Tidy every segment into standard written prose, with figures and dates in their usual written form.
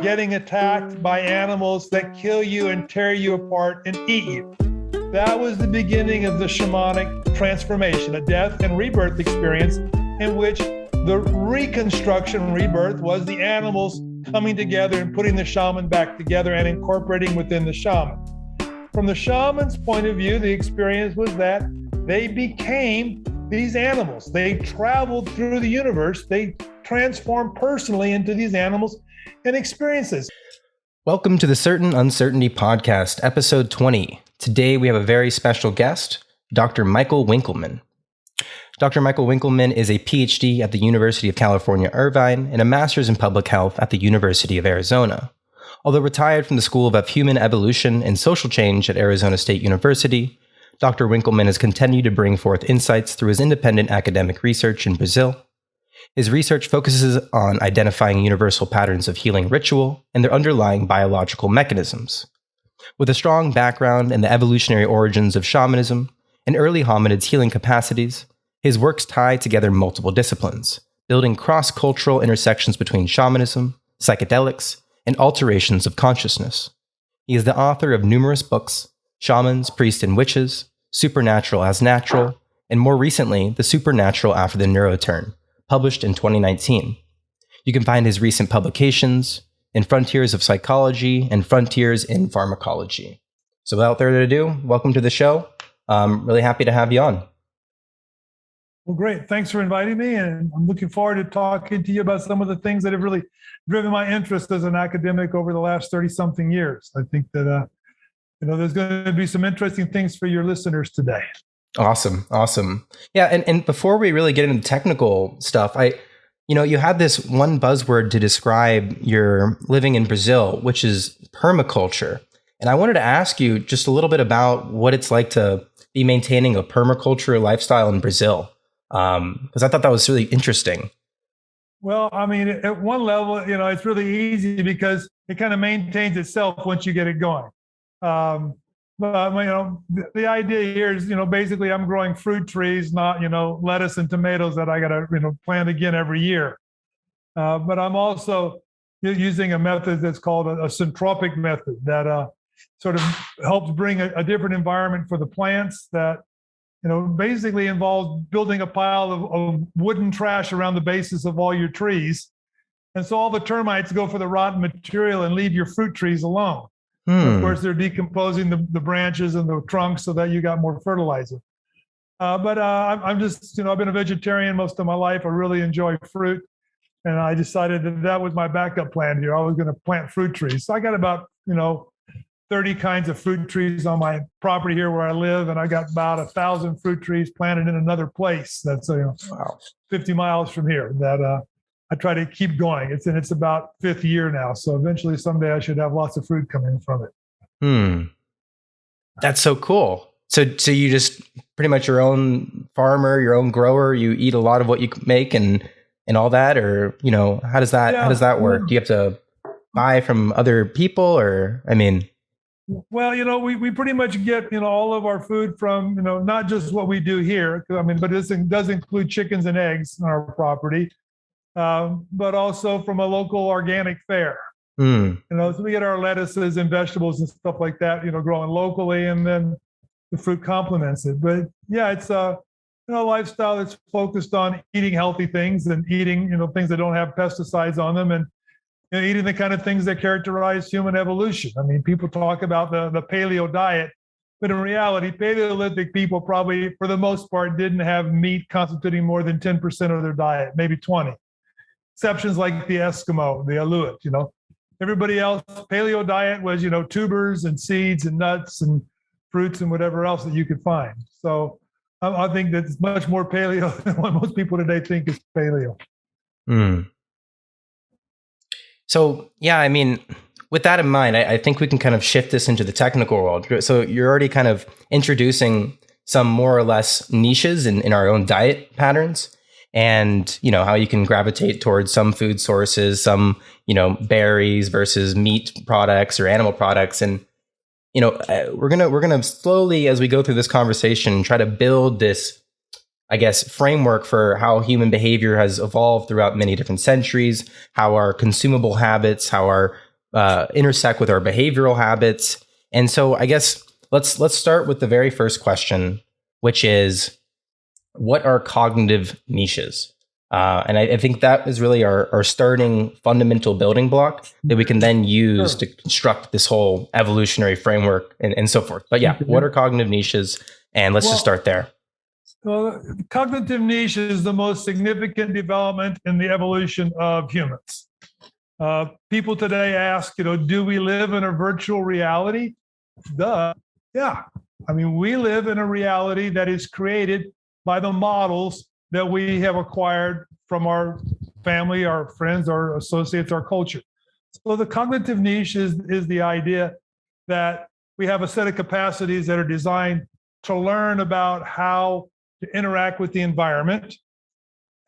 getting attacked by animals that kill you and tear you apart and eat you. That was the beginning of the shamanic transformation, a death and rebirth experience in which the reconstruction rebirth was the animals coming together and putting the shaman back together and incorporating within the shaman. From the shaman's point of view, the experience was that they became these animals. They traveled through the universe. They transformed personally into these animals and experiences. Welcome to the Certain Uncertainty Podcast, episode 20. Today we have a very special guest, Dr. Michael Winkelman. Dr. Michael Winkelman is a PhD at the University of California, Irvine, and a master's in public health at the University of Arizona. Although retired from the School of Human Evolution and Social Change at Arizona State University, Dr. Winkelman has continued to bring forth insights through his independent academic research in Brazil. His research focuses on identifying universal patterns of healing ritual and their underlying biological mechanisms. With a strong background in the evolutionary origins of shamanism and early hominids' healing capacities, his works tie together multiple disciplines, building cross-cultural intersections between shamanism, psychedelics, and alterations of consciousness. He is the author of numerous books, Shamans, Priests, and Witches, Supernatural as Natural, and more recently, The Supernatural After the Neuroturn, published in 2019. You can find his recent publications in Frontiers of Psychology and Frontiers in Pharmacology. So without further ado, welcome to the show. I'm really happy to have you on. Well, great. Thanks for inviting me. And I'm looking forward to talking to you about some of the things that have really driven my interest as an academic over the last 30-something years. I think that, there's going to be some interesting things for your listeners today. Awesome. Yeah. And before we really get into technical stuff, you had this one buzzword to describe your living in Brazil, which is permaculture. And I wanted to ask you just a little bit about what it's like to be maintaining a permaculture lifestyle in Brazil. Because I thought that was really interesting. Well, I mean, at one level, it's really easy because it kind of maintains itself once you get it going. But the idea here is, basically I'm growing fruit trees, not, lettuce and tomatoes that I got to, plant again every year. But I'm also using a method that's called a syntropic method that sort of helps bring a different environment for the plants that, basically involves building a pile of wooden trash around the bases of all your trees. And so all the termites go for the rotten material and leave your fruit trees alone. Of course, they're decomposing the branches and the trunks so that you got more fertilizer. But I'm just, I've been a vegetarian most of my life. I really enjoy fruit. And I decided that was my backup plan here. I was going to plant fruit trees. So I got about, 30 kinds of fruit trees on my property here where I live. And I got about 1,000 fruit trees planted in another place that's 50 miles from here that I try to keep going. It's about fifth year now. So eventually someday I should have lots of fruit coming from it. That's so cool. So you just pretty much your own farmer, your own grower, you eat a lot of what you make and all that, or, how does that work? Do you have to buy from other people or, Well, we pretty much get, all of our food from, not just what we do here, but this does include chickens and eggs on our property, but also from a local organic fair. So we get our lettuces and vegetables and stuff like that, growing locally, and then the fruit complements it. But yeah, it's a lifestyle that's focused on eating healthy things and eating, things that don't have pesticides on them, and eating the kind of things that characterize human evolution. I mean, people talk about the paleo diet, but in reality, Paleolithic people probably, for the most part, didn't have meat constituting more than 10% of their diet, maybe 20. Exceptions like the Eskimo, the Aleut, Everybody else, paleo diet was, tubers and seeds and nuts and fruits and whatever else that you could find. So I think that it's much more paleo than what most people today think is paleo. So, yeah, with that in mind, I think we can kind of shift this into the technical world. So you're already kind of introducing some more or less niches in our own diet patterns and, how you can gravitate towards some food sources, some, berries versus meat products or animal products. And, we're going to slowly, as we go through this conversation, try to build this, framework for how human behavior has evolved throughout many different centuries, how our consumable habits, how our intersect with our behavioral habits. And so I guess let's start with the very first question, which is, what are cognitive niches? And I think that is really our starting fundamental building block that we can then use to construct this whole evolutionary framework and so forth. But yeah, what are cognitive niches? And let's just start there. Well, cognitive niche is the most significant development in the evolution of humans. People today ask, do we live in a virtual reality? Duh. Yeah. I mean, we live in a reality that is created by the models that we have acquired from our family, our friends, our associates, our culture. So the cognitive niche is the idea that we have a set of capacities that are designed to learn about how to interact with the environment.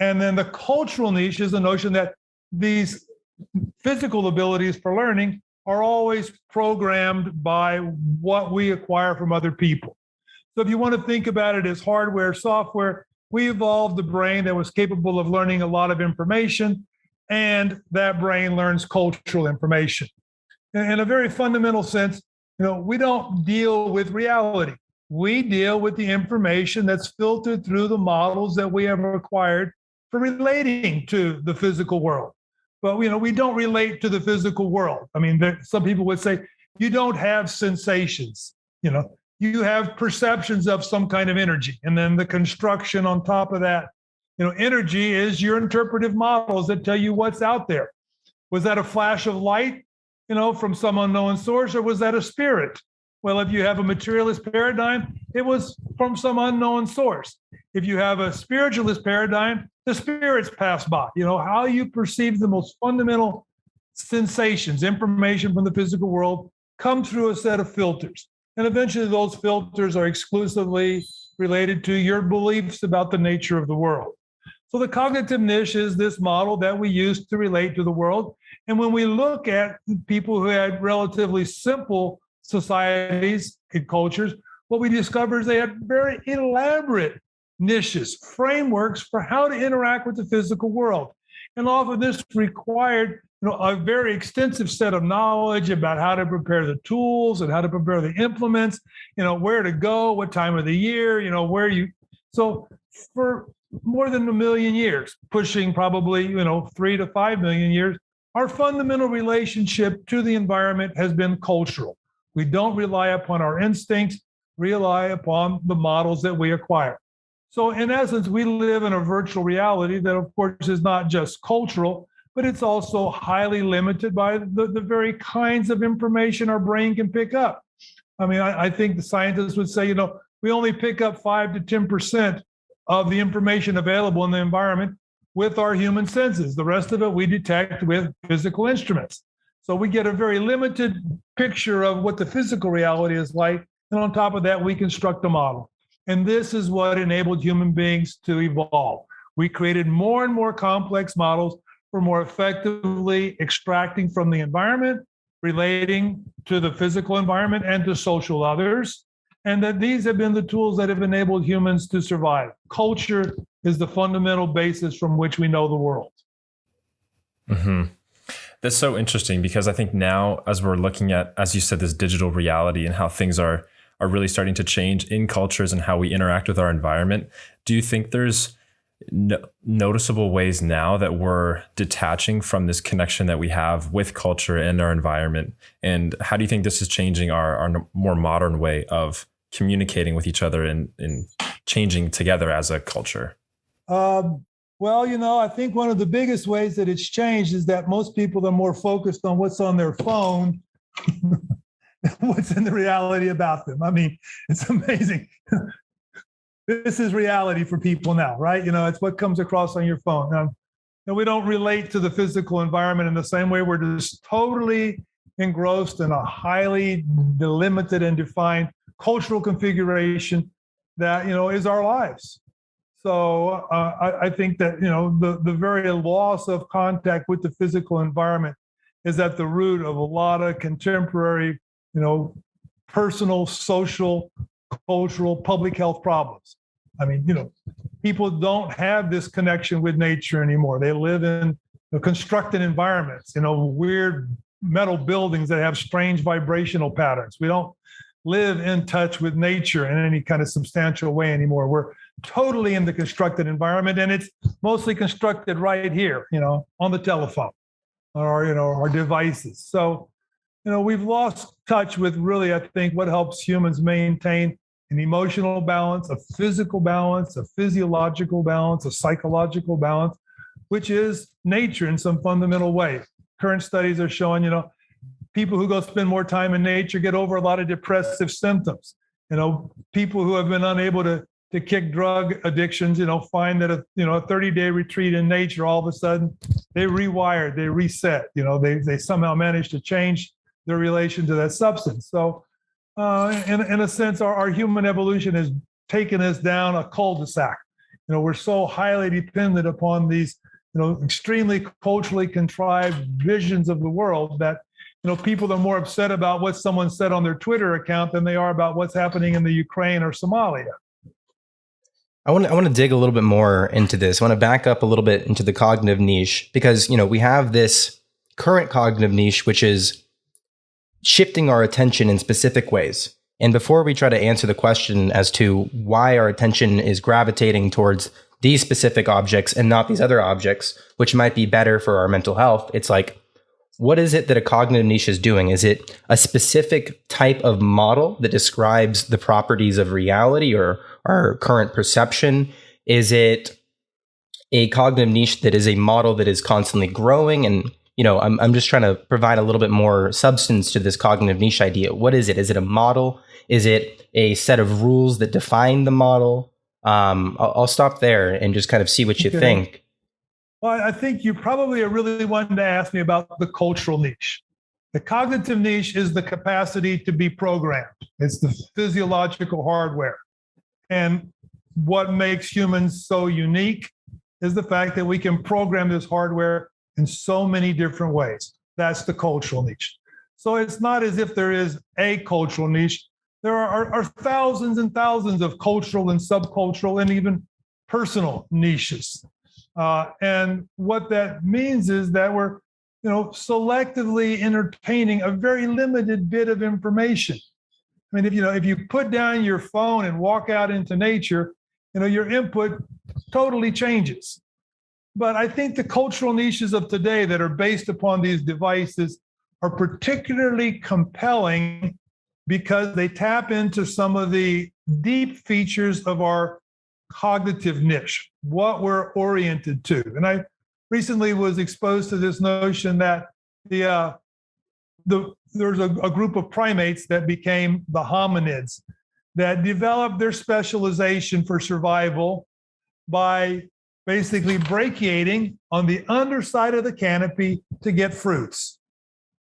And then the cultural niche is the notion that these physical abilities for learning are always programmed by what we acquire from other people. So if you want to think about it as hardware, software, we evolved the brain that was capable of learning a lot of information, and that brain learns cultural information. In a very fundamental sense, we don't deal with reality. We deal with the information that's filtered through the models that we have acquired for relating to the physical world. But we don't relate to the physical world. I mean, some people would say you don't have sensations. You have perceptions of some kind of energy, and then the construction on top of that. Energy is your interpretive models that tell you what's out there. Was that a flash of light, from some unknown source, or was that a spirit? Well, if you have a materialist paradigm, it was from some unknown source. If you have a spiritualist paradigm, the spirits pass by. How you perceive the most fundamental sensations, information from the physical world, come through a set of filters. And eventually those filters are exclusively related to your beliefs about the nature of the world. So the cognitive niche is this model that we use to relate to the world. And when we look at people who had relatively simple societies and cultures, what we discover is they had very elaborate niches, frameworks for how to interact with the physical world. And often this required a very extensive set of knowledge about how to prepare the tools and how to prepare the implements, where to go, what time of the year, so for more than 1 million years, pushing probably, 3 to 5 million years, our fundamental relationship to the environment has been cultural. We don't rely upon our instincts, rely upon the models that we acquire. So in essence, we live in a virtual reality that, of course, is not just cultural, but it's also highly limited by the very kinds of information our brain can pick up. I mean, I think the scientists would say, we only pick up 5 to 10% of the information available in the environment with our human senses. The rest of it we detect with physical instruments. So we get a very limited picture of what the physical reality is like. And on top of that, we construct a model. And this is what enabled human beings to evolve. We created more and more complex models for more effectively extracting from the environment, relating to the physical environment and to social others. And that these have been the tools that have enabled humans to survive. Culture is the fundamental basis from which we know the world. Mm-hmm. That's so interesting, because I think now, as we're looking at, as you said, this digital reality and how things are really starting to change in cultures and how we interact with our environment, do you think there's noticeable ways now that we're detaching from this connection that we have with culture and our environment? And how do you think this is changing our more modern way of communicating with each other and changing together as a culture? Well, I think one of the biggest ways that it's changed is that most people are more focused on what's on their phone than what's in the reality about them. I mean, it's amazing. This is reality for people now, right? It's what comes across on your phone. Now, we don't relate to the physical environment in the same way. We're just totally engrossed in a highly delimited and defined cultural configuration that, is our lives. So I think that, the very loss of contact with the physical environment is at the root of a lot of contemporary, personal, social, cultural, public health problems. I mean, people don't have this connection with nature anymore. They live in constructed environments, weird, metal buildings that have strange vibrational patterns. We don't live in touch with nature in any kind of substantial way anymore. We're totally in the constructed environment, and it's mostly constructed right here, on the telephone or, our devices. So, we've lost touch with really, I think, what helps humans maintain an emotional balance, a physical balance, a physiological balance, a psychological balance, which is nature in some fundamental way. Current studies are showing, people who go spend more time in nature get over a lot of depressive symptoms. People who have been unable to kick drug addictions, find that a 30-day retreat in nature, all of a sudden they rewire, they reset, they somehow manage to change their relation to that substance. So in a sense, our human evolution has taken us down a cul-de-sac. We're so highly dependent upon these, extremely culturally contrived visions of the world that, people are more upset about what someone said on their Twitter account than they are about what's happening in the Ukraine or Somalia. I want to dig a little bit more into this. I want to back up a little bit into the cognitive niche because, we have this current cognitive niche, which is shifting our attention in specific ways. And before we try to answer the question as to why our attention is gravitating towards these specific objects and not these other objects, which might be better for our mental health, it's like, what is it that a cognitive niche is doing? Is it a specific type of model that describes the properties of reality or our current perception? Is it a cognitive niche that is a model that is constantly growing? And, I'm just trying to provide a little bit more substance to this cognitive niche idea. What is it? Is it a model? Is it a set of rules that define the model? I'll stop there and just kind of see what you think. Well, I think you probably are really wanting to ask me about the cultural niche. The cognitive niche is the capacity to be programmed. It's the physiological hardware. And what makes humans so unique is the fact that we can program this hardware in so many different ways. That's the cultural niche. So it's not as if there is a cultural niche. There are thousands and thousands of cultural and subcultural and even personal niches. And what that means is that we're, selectively entertaining a very limited bit of information. I mean, if you put down your phone and walk out into nature, your input totally changes. But I think the cultural niches of today that are based upon these devices are particularly compelling because they tap into some of the deep features of our cognitive niche, what we're oriented to. And I recently was exposed to this notion that there's a group of primates that became the hominids that developed their specialization for survival by basically brachiating on the underside of the canopy to get fruits.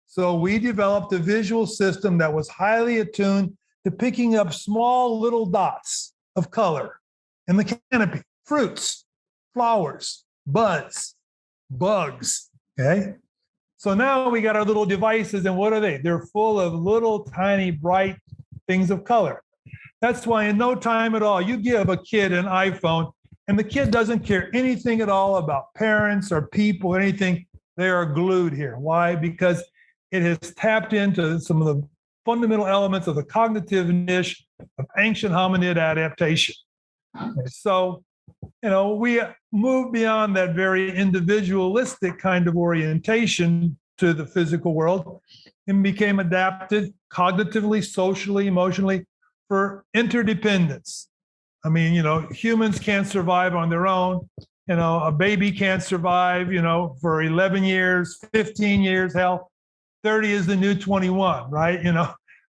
So we developed a visual system that was highly attuned to picking up small little dots of color in the canopy, fruits, flowers, buds, bugs, okay? So now we got our little devices, and what are they? They're full of little tiny bright things of color. That's why in no time at all, you give a kid an iPhone, and the kid doesn't care anything at all about parents or people or anything. They are glued here. Why? Because it has tapped into some of the fundamental elements of the cognitive niche of ancient hominid adaptation. So, we moved beyond that very individualistic kind of orientation to the physical world and became adapted cognitively, socially, emotionally for interdependence. I mean, humans can't survive on their own. A baby can't survive, for 11 years, 15 years, hell, 30 is the new 21, right?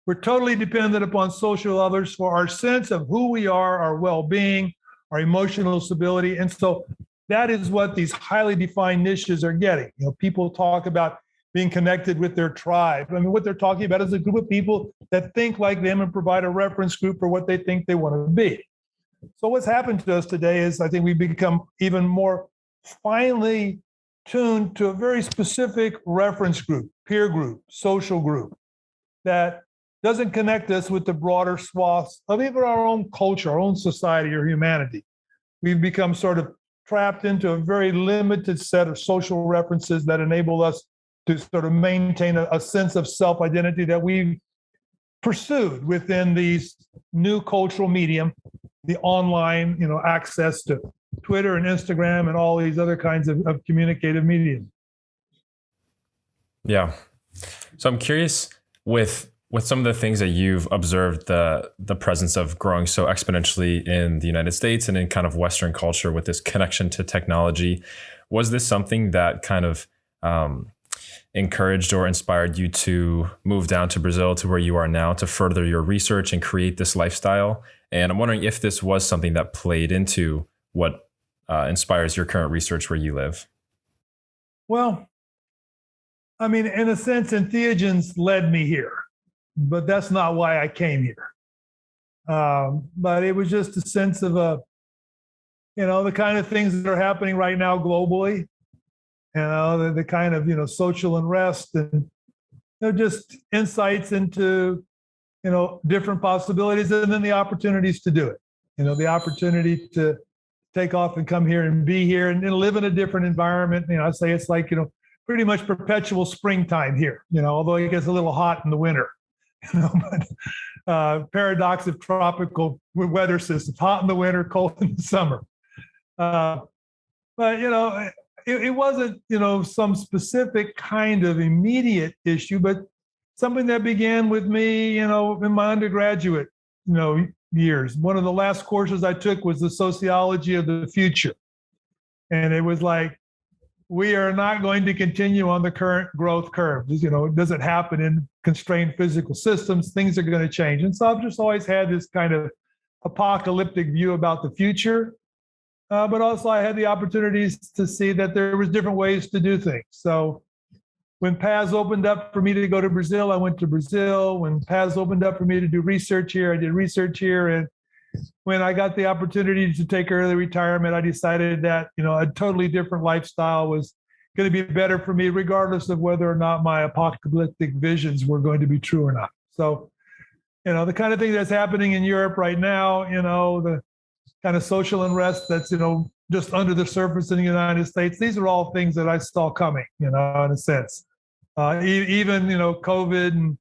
We're totally dependent upon social others for our sense of who we are, our well-being, our emotional stability. And so that is what these highly defined niches are getting. People talk about being connected with their tribe. I mean, what they're talking about is a group of people that think like them and provide a reference group for what they think they want to be. So what's happened to us today is I think we've become even more finely tuned to a very specific reference group, peer group, social group that doesn't connect us with the broader swaths of even our own culture, our own society or humanity. We've become sort of trapped into a very limited set of social references that enable us to sort of maintain a sense of self-identity that we pursued within these new cultural medium, the online, access to Twitter and Instagram and all these other kinds of communicative medium. Yeah. So I'm curious with some of the things that you've observed, the presence of growing so exponentially in the United States and in kind of Western culture with this connection to technology, was this something that kind of encouraged or inspired you to move down to Brazil to where you are now to further your research and create this lifestyle? And I'm wondering if this was something that played into what inspires your current research where you live. Well, I mean, in a sense, entheogens led me here, but that's not why I came here. But it was just a sense of the kind of things that are happening right now globally, the kind of, social unrest and, just insights into, different possibilities and then the opportunities to do it, the opportunity to take off and come here and be here and live in a different environment. I say it's like, pretty much perpetual springtime here, although it gets a little hot in the winter, but paradox of tropical weather systems, hot in the winter, cold in the summer. But, it wasn't, some specific kind of immediate issue, but something that began with me, in my undergraduate, years. One of the last courses I took was the sociology of the future. And it was like, we are not going to continue on the current growth curve. It doesn't happen in constrained physical systems. Things are going to change. And so I've just always had this kind of apocalyptic view about the future. But also I had the opportunities to see that there was different ways to do things. So when paths opened up for me to go to Brazil, I went to Brazil. When paths opened up for me to do research here, I did research here. And when I got the opportunity to take early retirement, I decided that, a totally different lifestyle was going to be better for me, regardless of whether or not my apocalyptic visions were going to be true or not. So, the kind of thing that's happening in Europe right now, the kind of social unrest that's, just under the surface in the United States, these are all things that I saw coming, in a sense. Even, COVID and,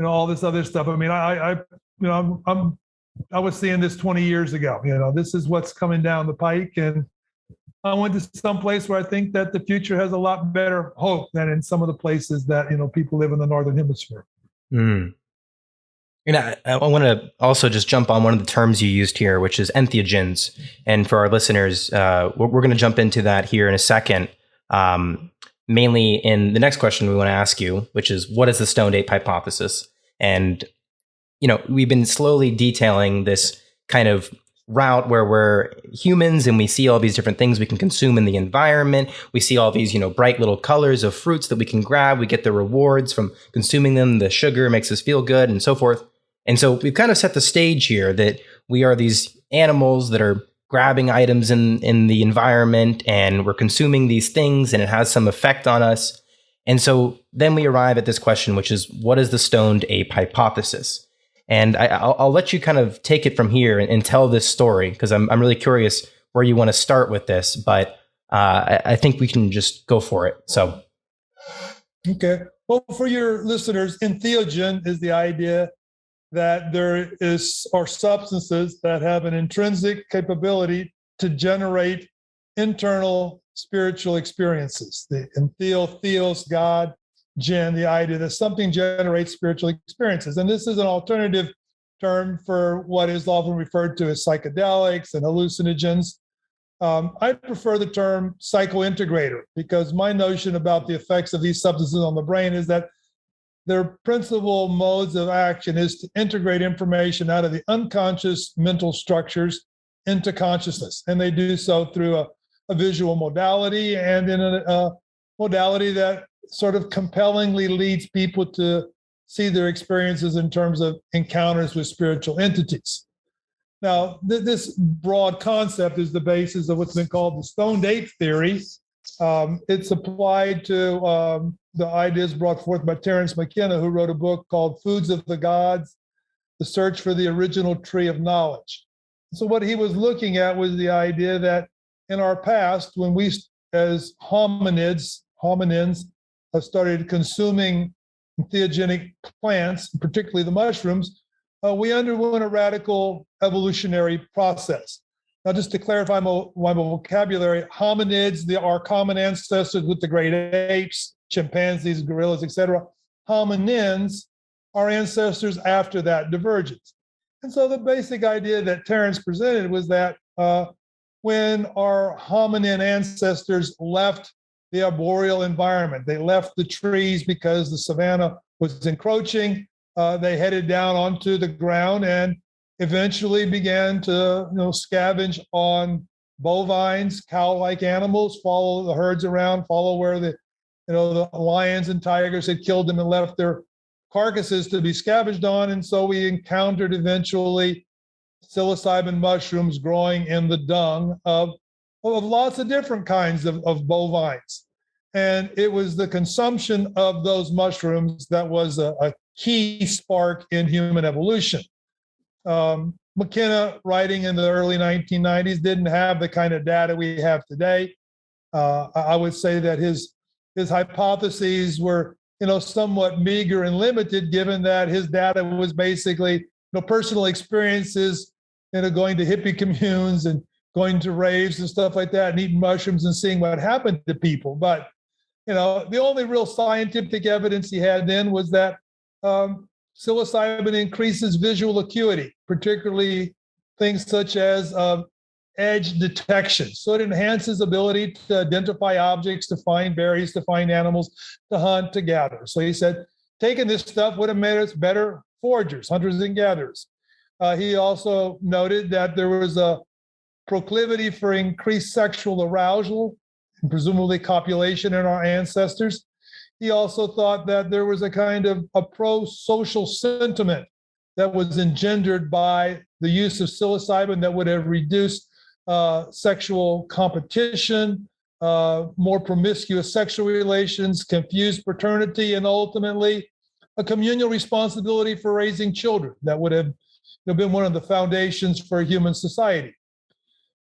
all this other stuff. I mean, I was seeing this 20 years ago. This is what's coming down the pike. And I went to some place where I think that the future has a lot better hope than in some of the places that, people live in the Northern Hemisphere. Mm. I want to also just jump on one of the terms you used here, which is entheogens. And for our listeners, we're going to jump into that here in a second. Mainly in the next question we want to ask you, which is, what is the stoned ape hypothesis? And we've been slowly detailing this kind of route where we're humans and we see all these different things we can consume in the environment. We see all these, bright little colors of fruits that we can grab. We get the rewards from consuming them. The sugar makes us feel good and so forth. And so we've kind of set the stage here that we are these animals that are grabbing items in the environment and we're consuming these things and it has some effect on us. And so then we arrive at this question, which is, what is the stoned ape hypothesis? And I'll let you kind of take it from here and tell this story, because I'm really curious where you want to start with this, but I think we can just go for it. So, okay. Well, for your listeners, entheogen is the idea that there are substances that have an intrinsic capability to generate internal spiritual experiences. The entheo, theos, God, gen, the idea that something generates spiritual experiences. And this is an alternative term for what is often referred to as psychedelics and hallucinogens. I prefer the term psychointegrator, because my notion about the effects of these substances on the brain is that their principal modes of action is to integrate information out of the unconscious mental structures into consciousness. And they do so through a visual modality and in a modality that sort of compellingly leads people to see their experiences in terms of encounters with spiritual entities. Now, this broad concept is the basis of what's been called the stoned ape theory. It's applied to the ideas brought forth by Terence McKenna, who wrote a book called Foods of the Gods, The Search for the Original Tree of Knowledge. So what he was looking at was the idea that in our past, when we, as hominins, started consuming entheogenic plants, particularly the mushrooms, we underwent a radical evolutionary process. Now, just to clarify my vocabulary, hominids, our common ancestors with the great apes, chimpanzees, gorillas, etc. Hominins, our ancestors after that divergence. And so the basic idea that Terence presented was that when our hominin ancestors left the arboreal environment, they left the trees because the savanna was encroaching, they headed down onto the ground and eventually began to scavenge on bovines, cow-like animals, follow the herds around, follow where the lions and tigers had killed them and left their carcasses to be scavenged on. And so we encountered eventually psilocybin mushrooms growing in the dung of lots of different kinds of bovines. And it was the consumption of those mushrooms that was a key spark in human evolution. McKenna, writing in the early 1990s, didn't have the kind of data we have today. I would say that his hypotheses were, somewhat meager and limited, given that his data was basically, personal experiences, going to hippie communes and going to raves and stuff like that, and eating mushrooms and seeing what happened to people. But, the only real scientific evidence he had then was that psilocybin increases visual acuity, particularly things such as edge detection. So it enhances ability to identify objects, to find berries, to find animals, to hunt, to gather. So he said, taking this stuff would have made us better foragers, hunters and gatherers. He also noted that there was a proclivity for increased sexual arousal, and presumably copulation in our ancestors. He also thought that there was a kind of a pro-social sentiment that was engendered by the use of psilocybin that would have reduced sexual competition, more promiscuous sexual relations, confused paternity, and ultimately a communal responsibility for raising children that would have been one of the foundations for human society.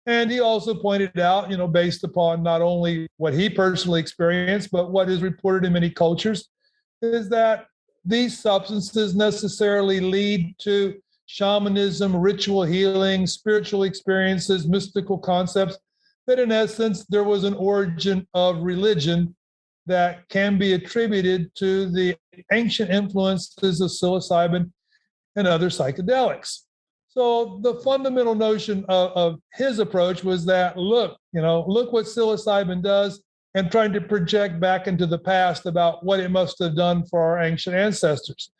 And he also pointed out, based upon not only what he personally experienced, but what is reported in many cultures, is that these substances necessarily lead to shamanism, ritual healing, spiritual experiences, mystical concepts, that in essence, there was an origin of religion that can be attributed to the ancient influences of psilocybin and other psychedelics. So the fundamental notion of his approach was that, look what psilocybin does, and trying to project back into the past about what it must have done for our ancient ancestors.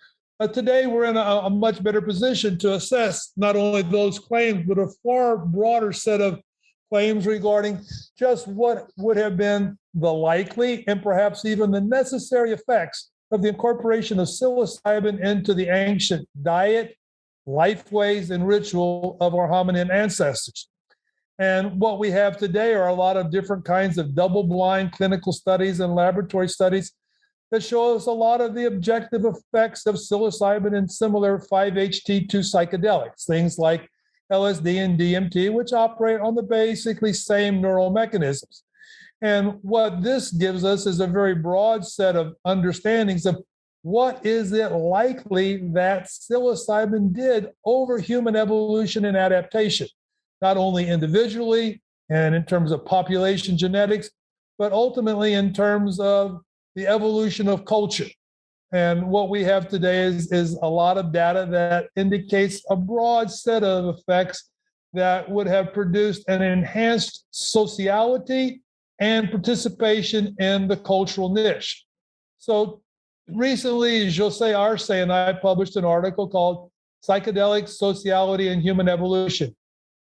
Today, we're in a much better position to assess not only those claims, but a far broader set of claims regarding just what would have been the likely and perhaps even the necessary effects of the incorporation of psilocybin into the ancient diet, lifeways, and ritual of our hominin ancestors. And what we have today are a lot of different kinds of double-blind clinical studies and laboratory studies that show us a lot of the objective effects of psilocybin and similar 5-HT2 psychedelics, things like LSD and DMT, which operate on the basically same neural mechanisms. And what this gives us is a very broad set of understandings of what is it likely that psilocybin did over human evolution and adaptation, not only individually and in terms of population genetics, but ultimately in terms of the evolution of culture. And what we have today is a lot of data that indicates a broad set of effects that would have produced an enhanced sociality and participation in the cultural niche. So recently, José Arce and I published an article called Psychedelics, Sociality, and Human Evolution.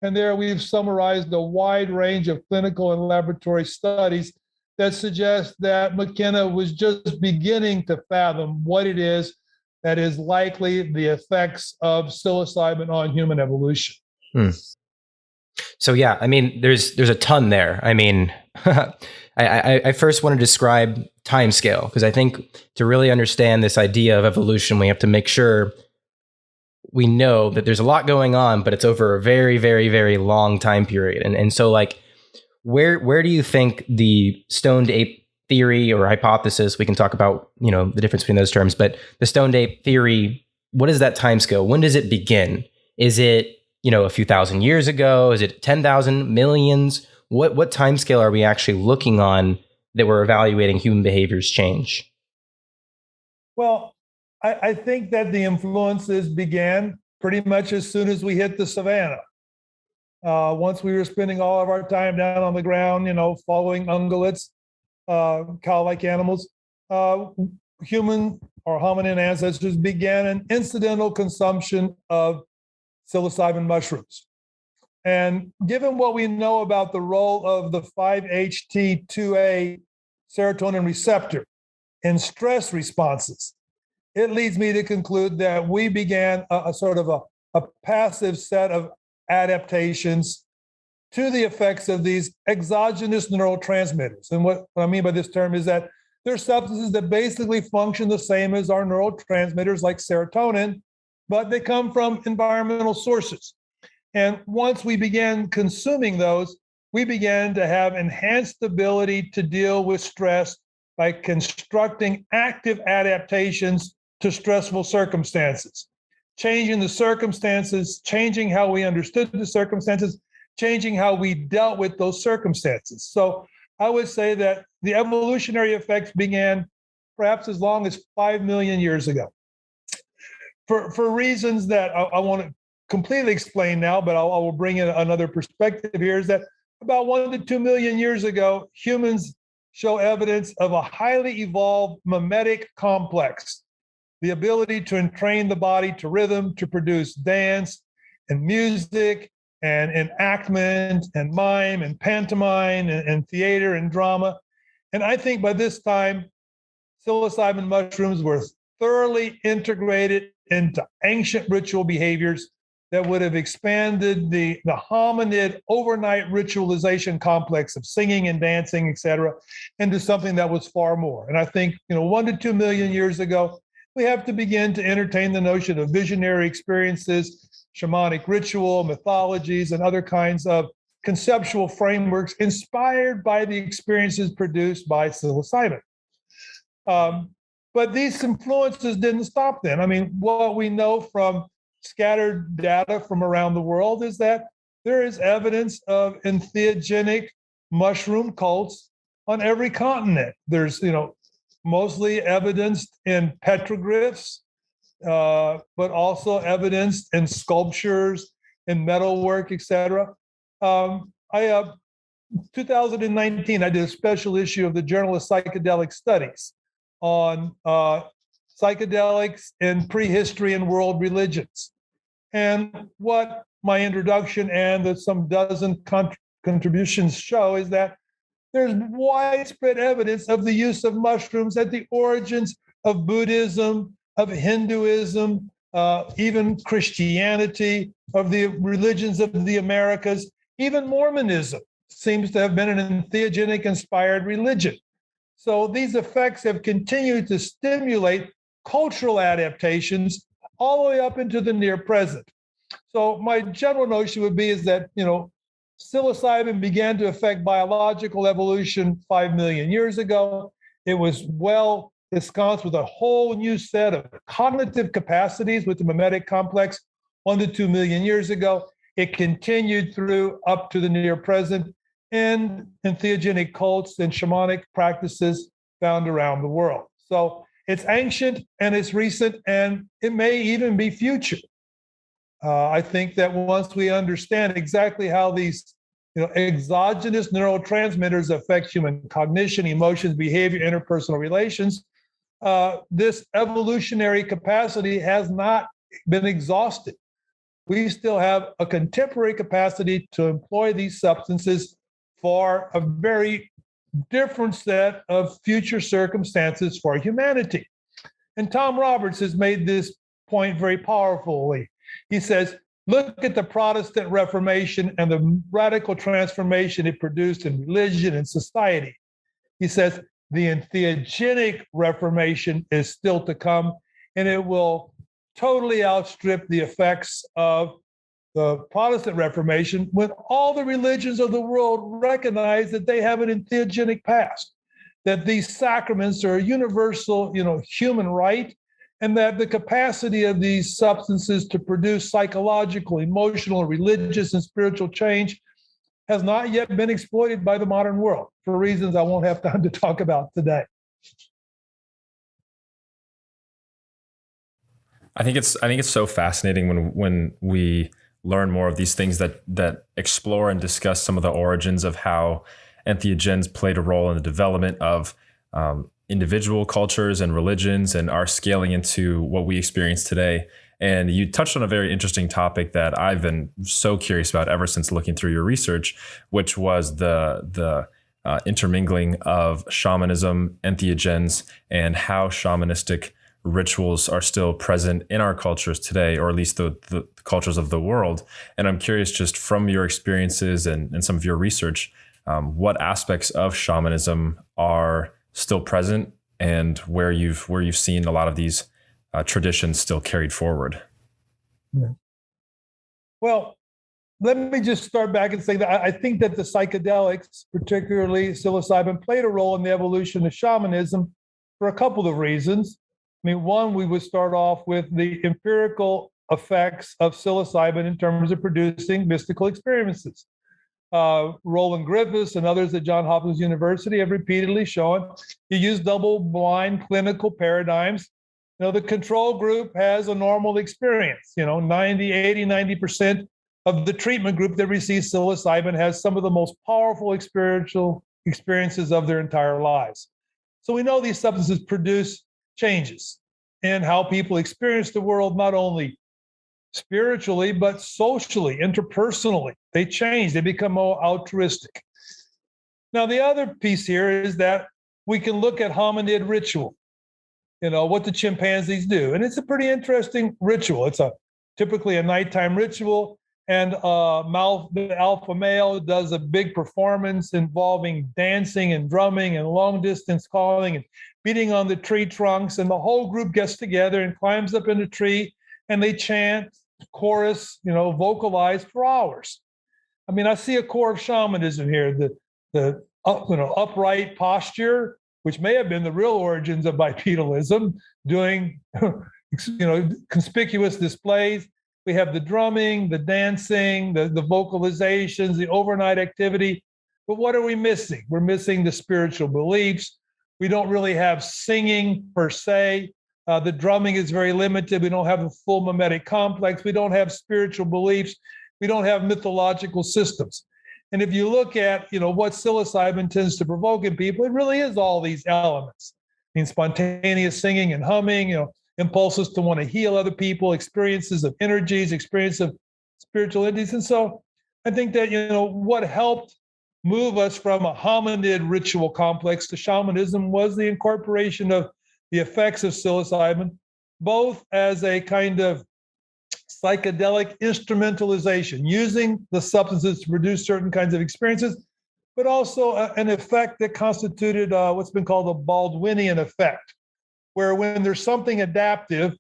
And there we've summarized a wide range of clinical and laboratory studies that suggest that McKenna was just beginning to fathom what it is that is likely the effects of psilocybin on human evolution. So yeah, I mean, there's a ton there. I mean, I first want to describe time scale, because I think to really understand this idea of evolution, we have to make sure we know that there's a lot going on, but it's over a very, very, very long time period. And so like, where do you think the stoned ape theory or hypothesis, we can talk about, the difference between those terms, but the stoned ape theory, what is that time scale? When does it begin? Is it, a few thousand years ago? Is it 10,000, millions? What time scale are we actually looking on that we're evaluating human behavior's change? Well, I think that the influences began pretty much as soon as we hit the savannah. Once we were spending all of our time down on the ground, following ungulates, cow-like animals, human or hominin ancestors began an incidental consumption of psilocybin mushrooms. And given what we know about the role of the 5-HT2A serotonin receptor in stress responses, it leads me to conclude that we began a sort of a passive set of adaptations to the effects of these exogenous neurotransmitters. And what I mean by this term is that they're substances that basically function the same as our neurotransmitters like serotonin, but they come from environmental sources. And once we began consuming those, we began to have enhanced ability to deal with stress by constructing active adaptations to stressful circumstances, changing the circumstances, changing how we understood the circumstances, changing how we dealt with those circumstances. So I would say that the evolutionary effects began perhaps as long as 5 million years ago. For reasons that I want to completely explain now, but I will bring in another perspective here, is that about 1 to 2 million years ago, humans show evidence of a highly evolved mimetic complex, the ability to entrain the body to rhythm, to produce dance and music and enactment and mime and pantomime and theater and drama. And I think by this time, psilocybin mushrooms were thoroughly integrated into ancient ritual behaviors that would have expanded the hominid overnight ritualization complex of singing and dancing, et cetera, into something that was far more. And I think, 1 to 2 million years ago, we have to begin to entertain the notion of visionary experiences, shamanic ritual, mythologies, and other kinds of conceptual frameworks inspired by the experiences produced by psilocybin. But these influences didn't stop then. I mean, what we know from scattered data from around the world is that there is evidence of entheogenic mushroom cults on every continent. There's, mostly evidenced in petroglyphs, but also evidenced in sculptures, in metalwork, etc. 2019, I did a special issue of the Journal of Psychedelic Studies on psychedelics in prehistory and world religions. And what my introduction and some dozen contributions show is that there's widespread evidence of the use of mushrooms at the origins of Buddhism, of Hinduism, even Christianity, of the religions of the Americas. Even Mormonism seems to have been an entheogenic-inspired religion. So these effects have continued to stimulate cultural adaptations all the way up into the near present. So my general notion would be is that, psilocybin began to affect biological evolution 5 million years ago. It was well ensconced with a whole new set of cognitive capacities with the mimetic complex 1 to 2 million years ago. It continued through up to the near present in entheogenic cults and shamanic practices found around the world. So it's ancient and it's recent, and it may even be future. I think that once we understand exactly how these exogenous neurotransmitters affect human cognition, emotions, behavior, interpersonal relations, this evolutionary capacity has not been exhausted. We still have a contemporary capacity to employ these substances for a very different set of future circumstances for humanity. And Tom Roberts has made this point very powerfully. He says, look at the Protestant Reformation and the radical transformation it produced in religion and society. He says, the entheogenic Reformation is still to come, and it will totally outstrip the effects of the Protestant Reformation when all the religions of the world recognize that they have an entheogenic past. that these sacraments are a universal, human right, and that the capacity of these substances to produce psychological, emotional, religious, and spiritual change has not yet been exploited by the modern world for reasons I won't have time to talk about today. I think it's so fascinating when we learn more of these things that explore and discuss some of the origins of how entheogens played a role in the development of individual cultures and religions and are scaling into what we experience today. And you touched on a very interesting topic that I've been so curious about ever since looking through your research, which was the intermingling of shamanism, entheogens, and how shamanistic rituals are still present in our cultures today, or at least the cultures of the world. And I'm curious, just from your experiences and some of your research, what aspects of shamanism are still present, and where you've seen a lot of these traditions still carried forward. Yeah. Well, let me just start back and say that I think that the psychedelics, particularly psilocybin, played a role in the evolution of shamanism for a couple of reasons. I mean, one, we would start off with the empirical effects of psilocybin in terms of producing mystical experiences. Roland Griffiths and others at Johns Hopkins University have repeatedly shown you use double-blind clinical paradigms. The control group has a normal experience. 90% of the treatment group that receives psilocybin has some of the most powerful spiritual experiences of their entire lives. So we know these substances produce changes in how people experience the world, not only spiritually, but socially, interpersonally. They change, they become more altruistic. Now, the other piece here is that we can look at hominid ritual, what the chimpanzees do. And it's a pretty interesting ritual. It's typically a nighttime ritual, and the alpha male does a big performance involving dancing and drumming and long distance calling and beating on the tree trunks. And the whole group gets together and climbs up in the tree, and they chant, chorus, vocalize for hours. I mean, I see a core of shamanism here, the upright posture, which may have been the real origins of bipedalism, doing conspicuous displays. We have the drumming, the dancing, the vocalizations, the overnight activity. But what are we missing? We're missing the spiritual beliefs. We don't really have singing per se. The drumming is very limited. We don't have a full mimetic complex. We don't have spiritual beliefs. We don't have mythological systems. And if you look at, what psilocybin tends to provoke in people, it really is all these elements. I mean, spontaneous singing and humming, impulses to want to heal other people, experiences of energies, experience of spiritual entities. And so I think that, what helped move us from a hominid ritual complex to shamanism was the incorporation of the effects of psilocybin, both as a kind of psychedelic instrumentalization, using the substances to produce certain kinds of experiences, but also an effect that constituted what's been called the Baldwinian effect, where when there's something adaptive,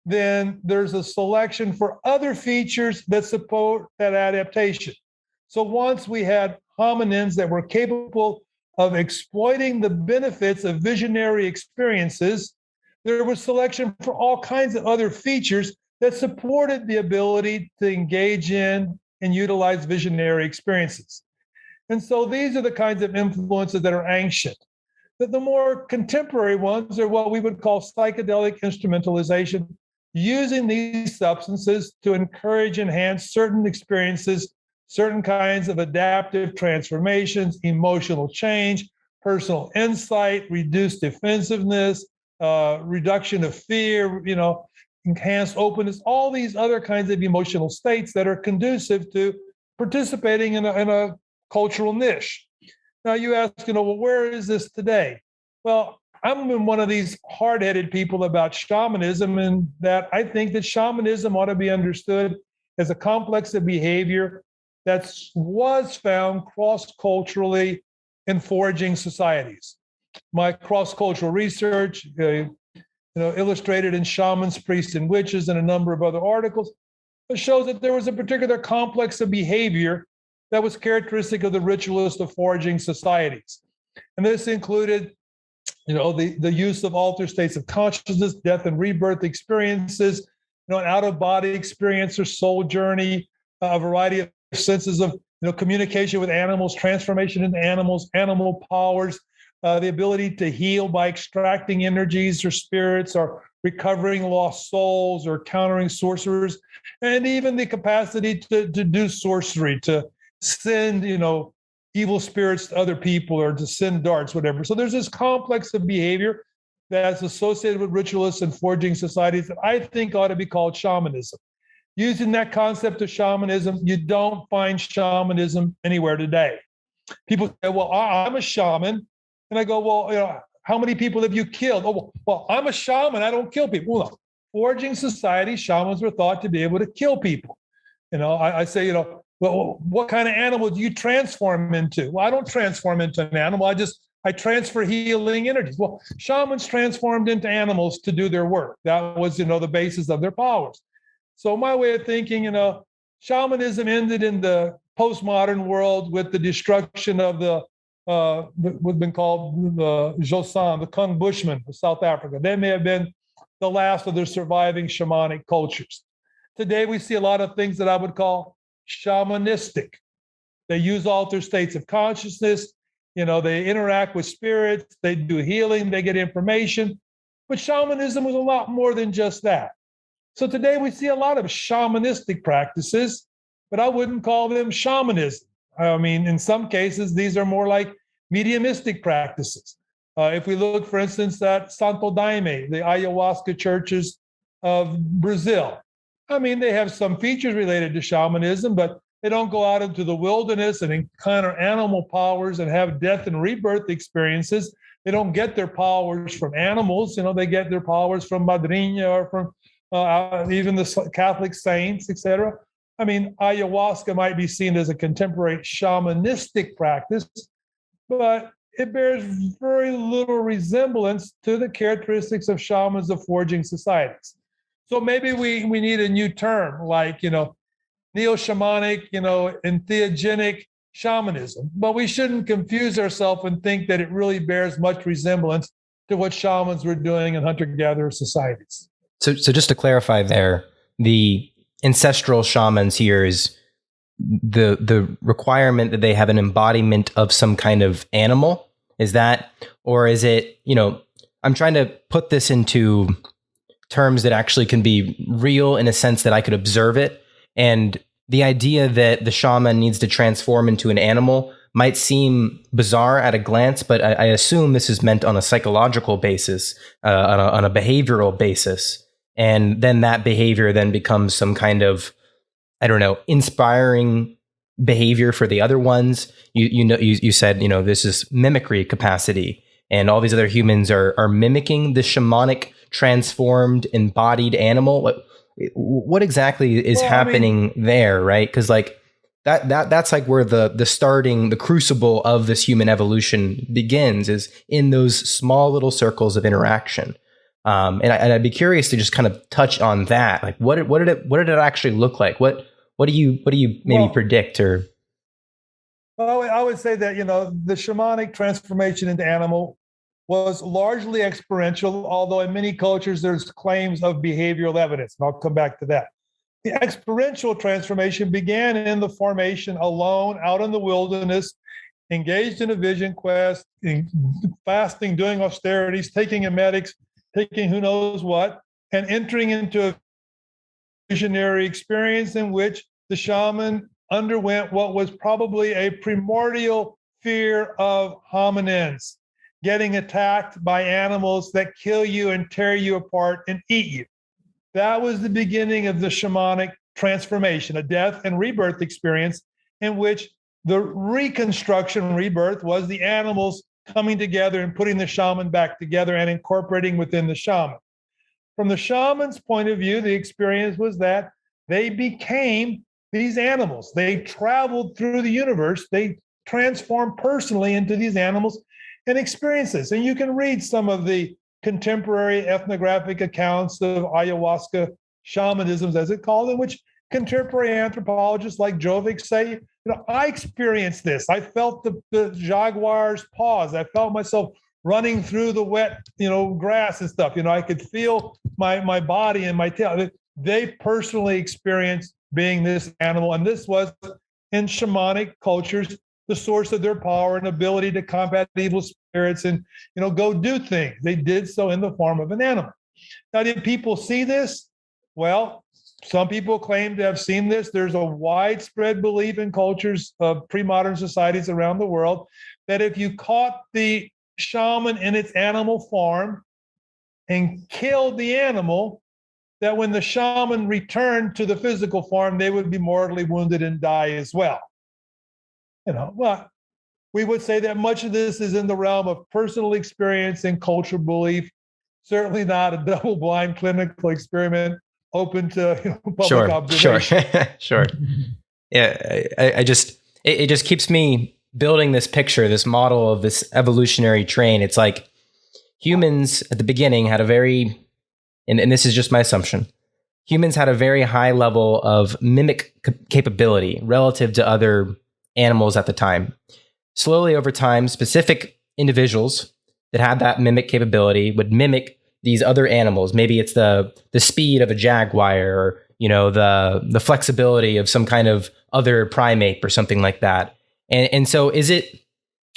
then there's a selection for other features that support that adaptation. So once we had hominins that were capable of exploiting the benefits of visionary experiences, there was selection for all kinds of other features that supported the ability to engage in and utilize visionary experiences. And so these are the kinds of influences that are ancient. The more contemporary ones are what we would call psychedelic instrumentalization, using these substances to encourage, enhance certain experiences, certain kinds of adaptive transformations, emotional change, personal insight, reduced defensive,ness, reduction of fear, enhanced openness, all these other kinds of emotional states that are conducive to participating in a cultural niche. Now you ask, well, where is this today? Well, I'm one of these hard-headed people about shamanism, and that I think that shamanism ought to be understood as a complex of behavior that was found cross-culturally in foraging societies. My cross-cultural research, illustrated in Shamans, Priests, and Witches, and a number of other articles, shows that there was a particular complex of behavior that was characteristic of the ritualist of foraging societies. And this included the use of altered states of consciousness, death and rebirth experiences, an out-of-body experience or soul journey, a variety of senses of communication with animals, transformation into animals, animal powers, the ability to heal by extracting energies or spirits, or recovering lost souls, or countering sorcerers, and even the capacity to do sorcery, to send evil spirits to other people, or to send darts, whatever. So there's this complex of behavior that's associated with ritualists and foraging societies that I think ought to be called shamanism. Using that concept of shamanism, you don't find shamanism anywhere today. People say, well, I'm a shaman. And I go, well, how many people have you killed? Oh, well, I'm a shaman. I don't kill people. Well, no. Foraging society, shamans were thought to be able to kill people. I say, well, what kind of animal do you transform into? Well, I don't transform into an animal. I transfer healing energies. Well, shamans transformed into animals to do their work. That was, the basis of their powers. So my way of thinking, shamanism ended in the postmodern world with the destruction of what's been called the Joseon, the Kung Bushmen of South Africa. They may have been the last of the surviving shamanic cultures. Today, we see a lot of things that I would call shamanistic. They use altered states of consciousness. They interact with spirits. They do healing. They get information. But shamanism was a lot more than just that. So today, we see a lot of shamanistic practices, but I wouldn't call them shamanism. I mean, in some cases, these are more like mediumistic practices. If we look, for instance, at Santo Daime, the ayahuasca churches of Brazil, I mean, they have some features related to shamanism, but they don't go out into the wilderness and encounter animal powers and have death and rebirth experiences. They don't get their powers from animals. They get their powers from Madrinha or from even the Catholic saints, etc. I mean, ayahuasca might be seen as a contemporary shamanistic practice, but it bears very little resemblance to the characteristics of shamans of foraging societies. So maybe we need a new term like, neo-shamanic, entheogenic shamanism. But we shouldn't confuse ourselves and think that it really bears much resemblance to what shamans were doing in hunter-gatherer societies. So just to clarify there, the ancestral shamans here is the requirement that they have an embodiment of some kind of animal. Is that, or is it, I'm trying to put this into terms that actually can be real in a sense that I could observe it. And the idea that the shaman needs to transform into an animal might seem bizarre at a glance, but I assume this is meant on a psychological basis, on a behavioral basis. And then that behavior then becomes some kind of, inspiring behavior for the other ones. You said, this is mimicry capacity, and all these other humans are mimicking the shamanic transformed embodied animal. What exactly is happening there, right? Because like that's like where the crucible of this human evolution begins, is in those small little circles of interaction. And I'd be curious to just kind of touch on that. Like, what did it actually look like? What do you maybe predict or? Well, I would say that the shamanic transformation into animal was largely experiential, although in many cultures there's claims of behavioral evidence, and I'll come back to that. The experiential transformation began in the formation alone, out in the wilderness, engaged in a vision quest, fasting, doing austerities, taking emetics, taking who knows what, and entering into a visionary experience in which the shaman underwent what was probably a primordial fear of hominins, getting attacked by animals that kill you and tear you apart and eat you. That was the beginning of the shamanic transformation, a death and rebirth experience in which the reconstruction rebirth was the animals coming together and putting the shaman back together and incorporating within the shaman. From the shaman's point of view, the experience was that they became these animals. They traveled through the universe. They transformed personally into these animals and experiences. And you can read some of the contemporary ethnographic accounts of ayahuasca shamanisms, as it's called, in which contemporary anthropologists like Jovic say, I experienced this. I felt the jaguar's paws. I felt myself running through the wet, grass and stuff. I could feel my body and my tail. They personally experienced being this animal. And this was, in shamanic cultures, the source of their power and ability to combat evil spirits and, go do things. They did so in the form of an animal. Now, did people see this? Well, some people claim to have seen this. There's a widespread belief in cultures of pre-modern societies around the world that if you caught the shaman in its animal form and killed the animal, that when the shaman returned to the physical form, they would be mortally wounded and die as well. Well, we would say that much of this is in the realm of personal experience and cultural belief, certainly not a double-blind clinical experiment open to public observation. Sure. Yeah, it just keeps me building this picture, this model of this evolutionary train. It's like humans at the beginning had a very, and this is just my assumption, humans had a very high level of mimic capability relative to other animals at the time. Slowly over time, specific individuals that had that mimic capability would mimic these other animals. Maybe it's the speed of a jaguar, or the flexibility of some kind of other primate or something like that. And so is it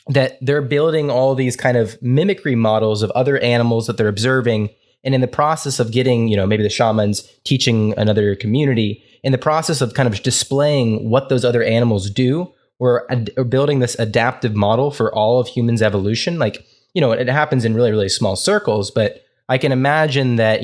that they're building all these kind of mimicry models of other animals that they're observing, and in the process of getting, maybe the shamans teaching another community, in the process of kind of displaying what those other animals do, or building this adaptive model for all of humans' evolution? Like, it happens in really, really small circles, but I can imagine that,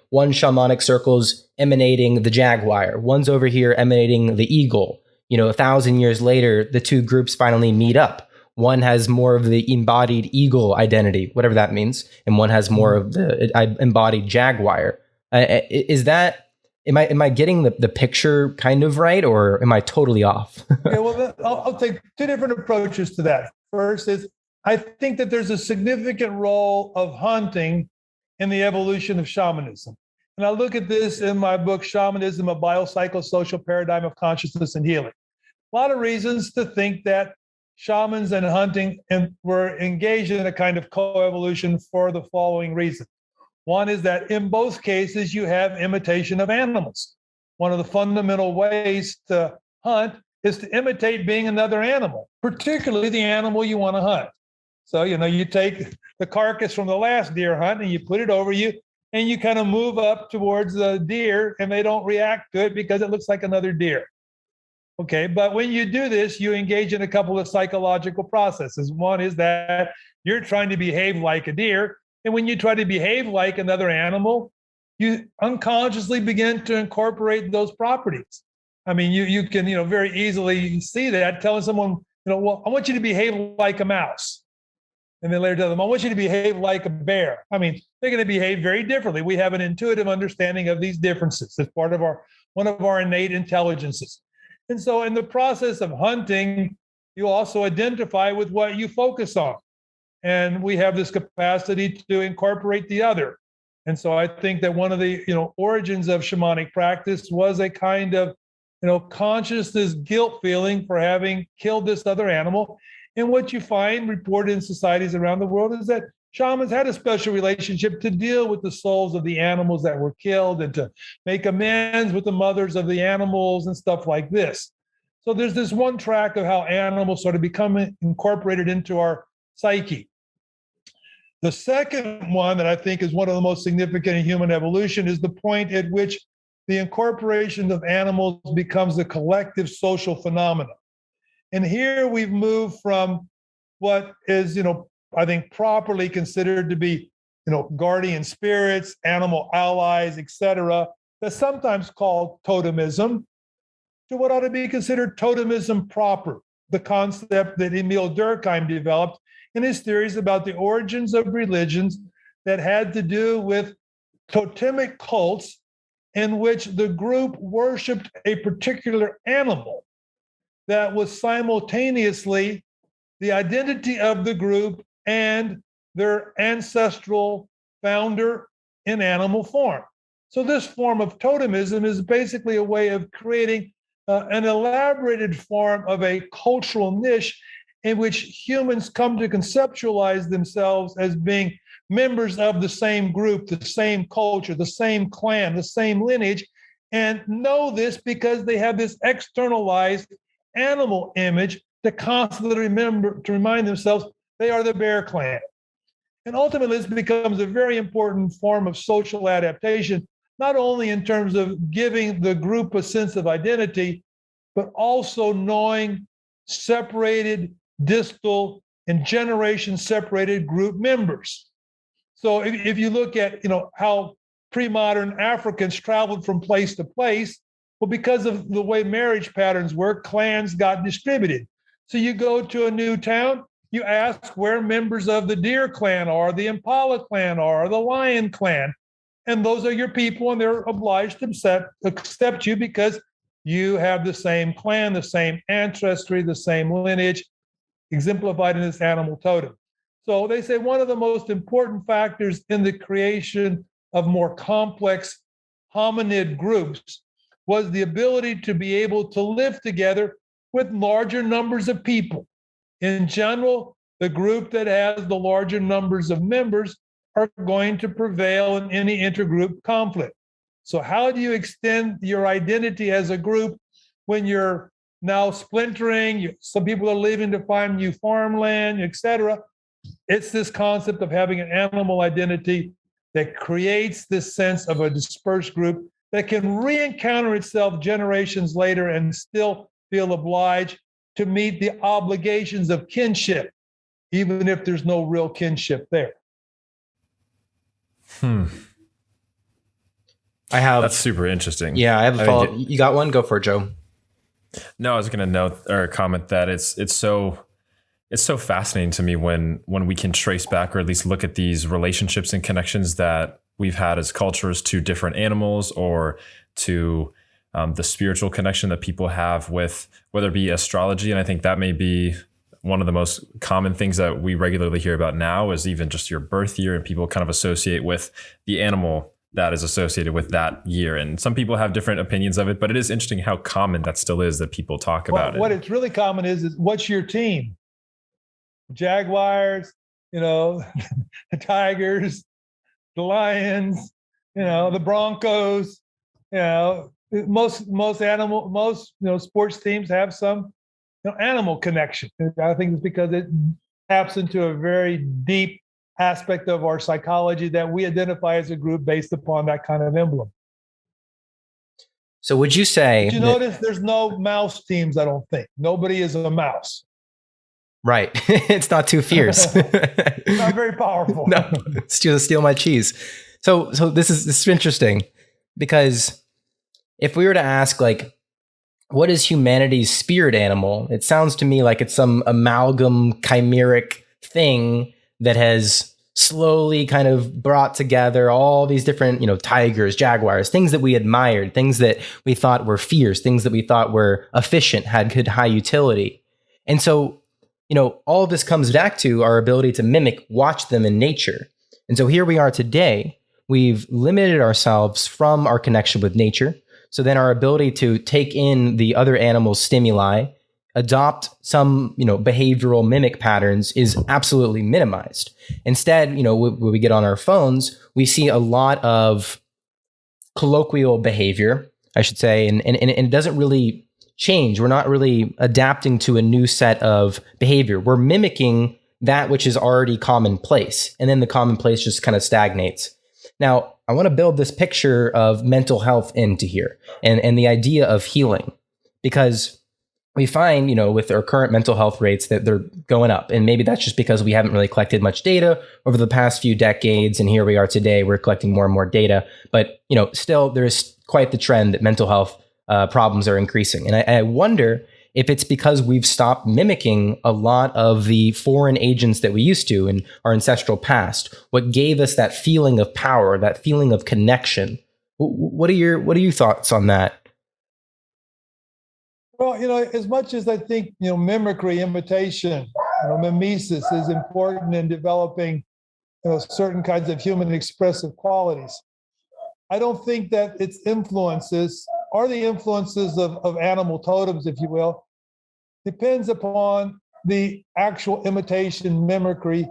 one shamanic circle's emanating the jaguar, one's over here emanating the eagle. 1,000 years later, the two groups finally meet up. One has more of the embodied eagle identity, whatever that means, and one has more of the embodied jaguar. Is that, am I getting the picture kind of right, or am I totally off? Yeah, well, I'll take two different approaches to that. First is, I think that there's a significant role of hunting in the evolution of shamanism. And I look at this in my book, Shamanism, a Biopsychosocial Paradigm of Consciousness and Healing. A lot of reasons to think that shamans and hunting were engaged in a kind of coevolution for the following reason. One is that in both cases, you have imitation of animals. One of the fundamental ways to hunt is to imitate being another animal, particularly the animal you want to hunt. So, you take the carcass from the last deer hunt and you put it over you, and you kind of move up towards the deer, and they don't react to it because it looks like another deer. Okay, but when you do this, you engage in a couple of psychological processes. One is that you're trying to behave like a deer, and when you try to behave like another animal, you unconsciously begin to incorporate those properties. I mean, you can very easily see that telling someone, well, I want you to behave like a mouse. And then later tell them, I want you to behave like a bear. I mean, they're going to behave very differently. We have an intuitive understanding of these differences. It's part of one of our innate intelligences. And so in the process of hunting, you also identify with what you focus on. And we have this capacity to incorporate the other. And so I think that one of the origins of shamanic practice was a kind of consciousness guilt feeling for having killed this other animal. And what you find reported in societies around the world is that shamans had a special relationship to deal with the souls of the animals that were killed and to make amends with the mothers of the animals and stuff like this. So there's this one track of how animals sort of become incorporated into our psyche. The second one that I think is one of the most significant in human evolution is the point at which the incorporation of animals becomes a collective social phenomenon. And here we've moved from what is, I think properly considered to be, guardian spirits, animal allies, etc., that's sometimes called totemism, to what ought to be considered totemism proper, the concept that Emil Durkheim developed in his theories about the origins of religions that had to do with totemic cults in which the group worshipped a particular animal that was simultaneously the identity of the group and their ancestral founder in animal form. So this form of totemism is basically a way of creating an elaborated form of a cultural niche in which humans come to conceptualize themselves as being members of the same group, the same culture, the same clan, the same lineage, and know this because they have this externalized animal image to constantly remind themselves they are the bear clan. And ultimately, this becomes a very important form of social adaptation, not only in terms of giving the group a sense of identity, but also knowing separated, distal, and generation separated group members. So if you look at how pre-modern Africans traveled from place to place, well, because of the way marriage patterns work, clans got distributed. So you go to a new town, you ask where members of the deer clan are, the impala clan are, the lion clan, and those are your people, and they're obliged to accept you because you have the same clan, the same ancestry, the same lineage, exemplified in this animal totem. So they say one of the most important factors in the creation of more complex hominid groups was the ability to be able to live together with larger numbers of people. In general, the group that has the larger numbers of members are going to prevail in any intergroup conflict. So how do you extend your identity as a group when you're now splintering? Some people are leaving to find new farmland, et cetera. It's this concept of having an animal identity that creates this sense of a dispersed group that can re-encounter itself generations later and still feel obliged to meet the obligations of kinship, even if there's no real kinship there. That's super interesting. Yeah, I have a follow-up. You got one? Go for it, Joe. No, I was going to note or comment that it's so fascinating to me when we can trace back or at least look at these relationships and connections that we've had as cultures to different animals or to the spiritual connection that people have with whether it be astrology. And I think that may be one of the most common things that we regularly hear about now is even just your birth year, and people kind of associate with the animal that is associated with that year. And some people have different opinions of it, but it is interesting how common that still is that people talk about it. What it's really common is what's your team? Jaguars, the Tigers, the Lions, the Broncos, most sports teams have some animal connection. I think it's because it taps into a very deep aspect of our psychology that we identify as a group based upon that kind of emblem. So would you say... But notice there's no mouse teams, I don't think. Nobody is a mouse. Right. It's not too fierce. Not very powerful. No, steal my cheese. So this is interesting because if we were to ask, like, what is humanity's spirit animal? It sounds to me like it's some amalgam chimeric thing that has slowly kind of brought together all these different, tigers, jaguars, things that we admired, things that we thought were fierce, things that we thought were efficient, had good high utility. And so, all of this comes back to our ability to mimic, watch them in nature. And so here we are today. We've limited ourselves from our connection with nature. So then our ability to take in the other animals' stimuli, adopt some, behavioral mimic patterns is absolutely minimized. Instead, when we get on our phones, we see a lot of colloquial behavior, I should say, and it doesn't really change. We're not really adapting to a new set of behavior. We're mimicking that which is already commonplace, and then the commonplace just kind of stagnates. Now, I want to build this picture of mental health into here and the idea of healing, because we find, with our current mental health rates that they're going up. And maybe that's just because we haven't really collected much data over the past few decades. And here we are today, we're collecting more and more data. But, still there's quite the trend that mental health problems are increasing. And I wonder if it's because we've stopped mimicking a lot of the foreign agents that we used to in our ancestral past, what gave us that feeling of power, that feeling of connection. What are your thoughts on that? Well, as much as I think, mimicry, imitation, mimesis is important in developing certain kinds of human expressive qualities, I don't think that its influences or the influences of animal totems, if you will, depends upon the actual imitation mimicry,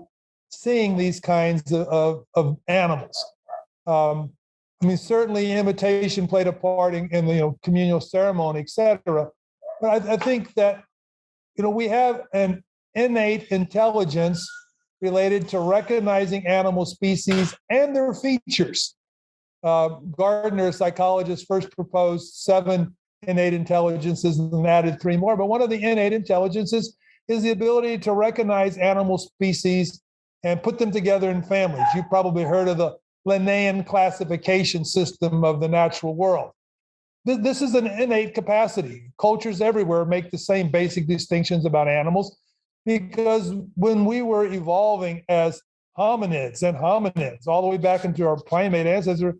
seeing these kinds of animals. I mean, certainly imitation played a part in the communal ceremony, et cetera. But I think that we have an innate intelligence related to recognizing animal species and their features. Gardner, a psychologist, first proposed 7 innate intelligences and added 3 more. But one of the innate intelligences is the ability to recognize animal species and put them together in families. You've probably heard of the Linnaean classification system of the natural world. This is an innate capacity. Cultures everywhere make the same basic distinctions about animals, because when we were evolving as hominids all the way back into our primate ancestors,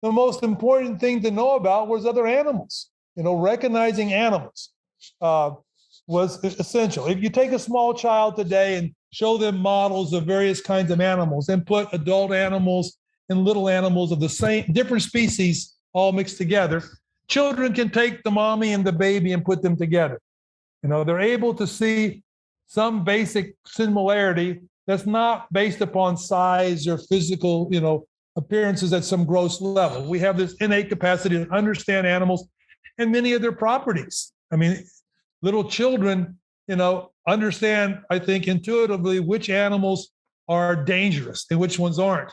the most important thing to know about was other animals. Recognizing animals was essential. If you take a small child today and show them models of various kinds of animals and put adult animals and little animals of the same different species all mixed together, children can take the mommy and the baby and put them together. They're able to see some basic similarity that's not based upon size or physical, appearances at some gross level. We have this innate capacity to understand animals and many of their properties. I mean, little children, understand, I think, intuitively which animals are dangerous and which ones aren't.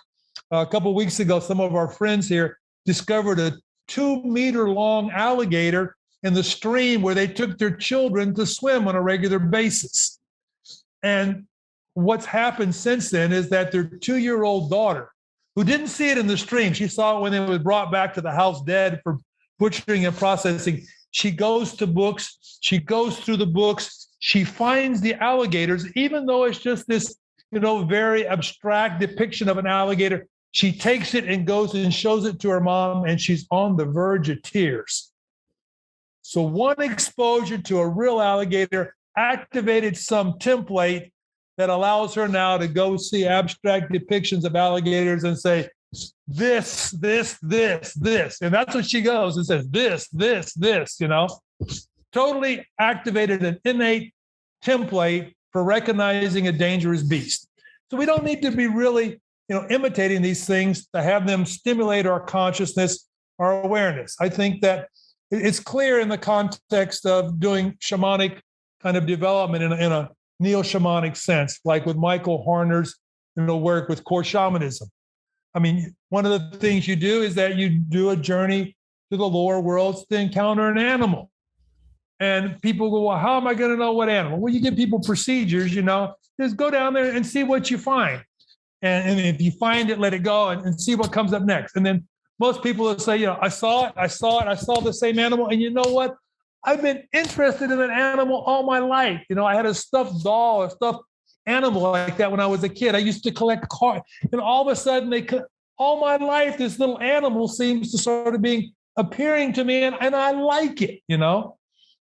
A couple of weeks ago, some of our friends here discovered a 2-meter-long alligator in the stream where they took their children to swim on a regular basis. And what's happened since then is that their 2-year-old daughter, who didn't see it in the stream, she saw it when it was brought back to the house dead for butchering and processing. She goes to books, she goes through the books, she finds the alligators, even though it's just this, very abstract depiction of an alligator. She takes it and goes and shows it to her mom, and she's on the verge of tears. So one exposure to a real alligator activated some template that allows her now to go see abstract depictions of alligators and say, this, this, this, this. And that's what she goes and says, this, Totally activated an innate template for recognizing a dangerous beast. So we don't need to be really imitating these things to have them stimulate our consciousness, our awareness. I think that it's clear in the context of doing shamanic kind of development in a neo-shamanic sense, like with Michael Horner's work with core shamanism. I mean, one of the things you do is that you do a journey to the lower worlds to encounter an animal. And people go, well, how am I going to know what animal? Well, you give people procedures, just go down there and see what you find. And if you find it, let it go and see what comes up next. And then most people will say, I saw the same animal. And you know what? I've been interested in an animal all my life. I had a stuffed doll, a stuffed animal like that when I was a kid. I used to collect cars. And all of a sudden, all my life, this little animal seems to sort of be appearing to me, and I like it,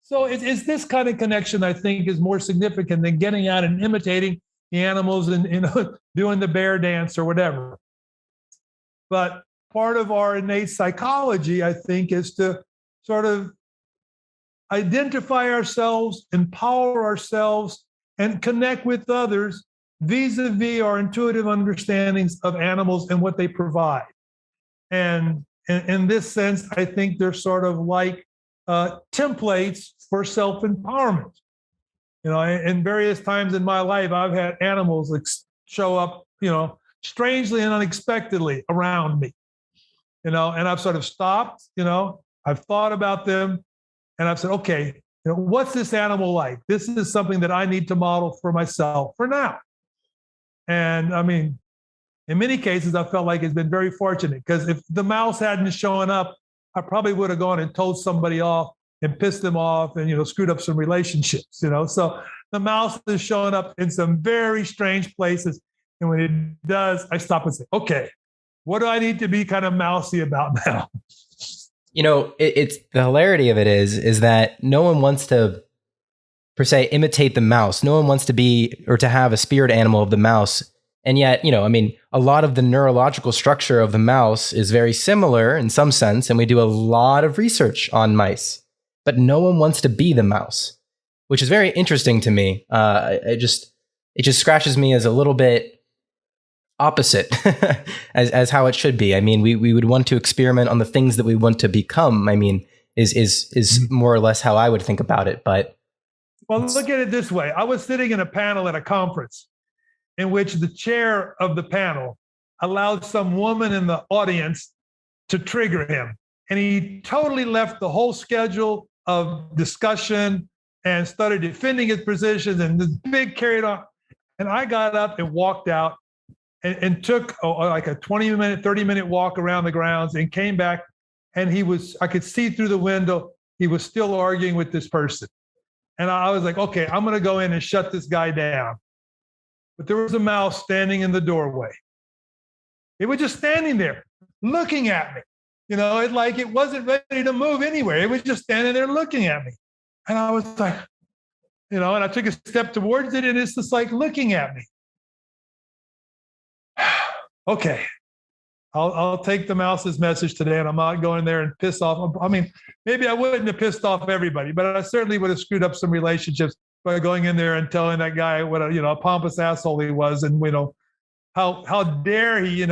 So it's this kind of connection, I think, is more significant than getting out and imitating the animals and doing the bear dance or whatever. But part of our innate psychology, I think, is to sort of identify ourselves, empower ourselves, and connect with others vis-a-vis our intuitive understandings of animals and what they provide. And in this sense, I think they're sort of like templates for self-empowerment. In various times in my life, I've had animals show up, strangely and unexpectedly around me, and I've sort of stopped, I've thought about them, and I've said, okay, what's this animal like? This is something that I need to model for myself for now. And I mean, in many cases, I felt like it's been very fortunate, because if the mouse hadn't shown up, I probably would have gone and told somebody off and pissed them off and, screwed up some relationships, So the mouse is showing up in some very strange places. And when it does, I stop and say, okay, what do I need to be kind of mousy about now? It's the hilarity of it is that no one wants to, per se, imitate the mouse. No one wants to be or to have a spirit animal of the mouse. And yet, a lot of the neurological structure of the mouse is very similar in some sense. And we do a lot of research on mice, but no one wants to be the mouse. which is very interesting to me. It just scratches me as a little bit opposite as how it should be. I mean, we would want to experiment on the things that we want to become. I mean, is more or less how I would think about it. But well, look at it this way. I was sitting in a panel at a conference in which the chair of the panel allowed some woman in the audience to trigger him. And he totally left the whole schedule of discussion and started defending his positions, and this big carried on. And I got up and walked out and took like a 20-minute, 30-minute walk around the grounds and came back. And I could see through the window, he was still arguing with this person. And I was like, okay, I'm going to go in and shut this guy down. But there was a mouse standing in the doorway. It was just standing there looking at me. It wasn't ready to move anywhere. It was just standing there looking at me. And I was like, and I took a step towards it, and it's just like looking at me. Okay, I'll take the mouse's message today, and I'm not going there and piss off. I mean, maybe I wouldn't have pissed off everybody, but I certainly would have screwed up some relationships by going in there and telling that guy what a pompous asshole he was, and how dare he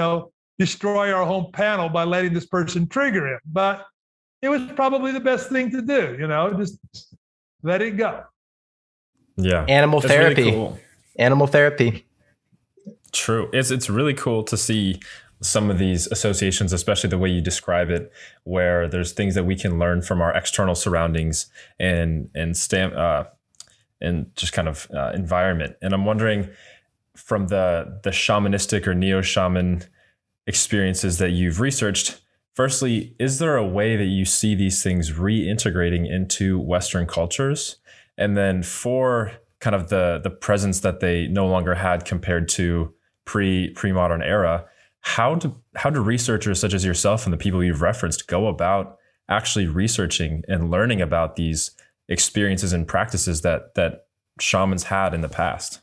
destroy our home panel by letting this person trigger him. But it was probably the best thing to do, just let it go. Yeah. Animal therapy. Really cool. Animal therapy. True. It's really cool to see some of these associations, especially the way you describe it, where there's things that we can learn from our external surroundings and just kind of environment. And I'm wondering, from the shamanistic or neo-shaman experiences that you've researched, firstly, is there a way that you see these things reintegrating into Western cultures? And then for kind of the presence that they no longer had compared to pre-modern era, how do researchers such as yourself and the people you've referenced go about actually researching and learning about these experiences and practices that shamans had in the past?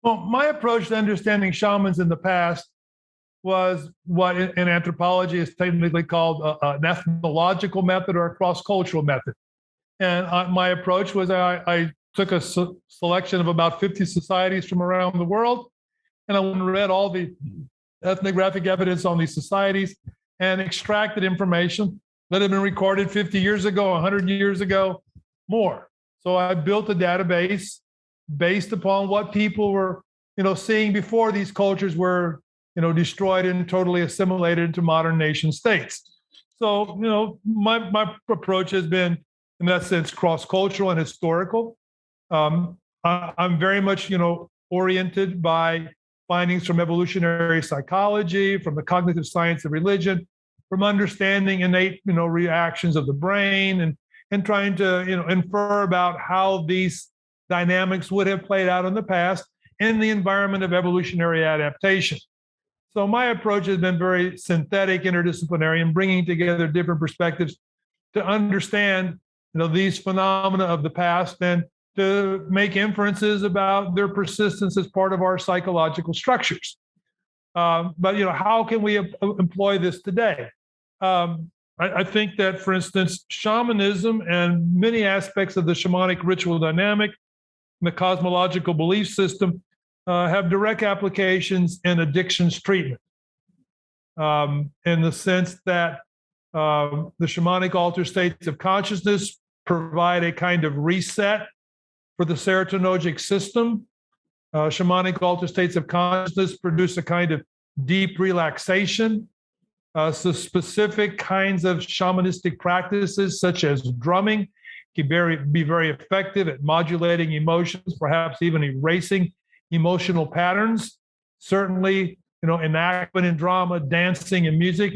Well, my approach to understanding shamans in the past was what in anthropology is technically called an ethnological method or a cross-cultural method. And my approach was I took a selection of about 50 societies from around the world, and I read all the ethnographic evidence on these societies and extracted information that had been recorded 50 years ago, 100 years ago, more. So I built a database based upon what people were, seeing before these cultures were, destroyed and totally assimilated into modern nation states. So, my approach has been, in that sense, cross-cultural and historical. I'm very much, oriented by findings from evolutionary psychology, from the cognitive science of religion, from understanding innate, reactions of the brain, and trying to, infer about how these dynamics would have played out in the past in the environment of evolutionary adaptation. So my approach has been very synthetic, interdisciplinary, and bringing together different perspectives to understand, these phenomena of the past and to make inferences about their persistence as part of our psychological structures. But how can we employ this today? I think that, for instance, shamanism and many aspects of the shamanic ritual dynamic, and the cosmological belief system have direct applications in addictions treatment, in the sense that the shamanic altered states of consciousness provide a kind of reset for the serotonergic system. Shamanic altered states of consciousness produce a kind of deep relaxation. So specific kinds of shamanistic practices, such as drumming, can be very effective at modulating emotions, perhaps even erasing emotional patterns. Certainly, enactment in drama, dancing, and music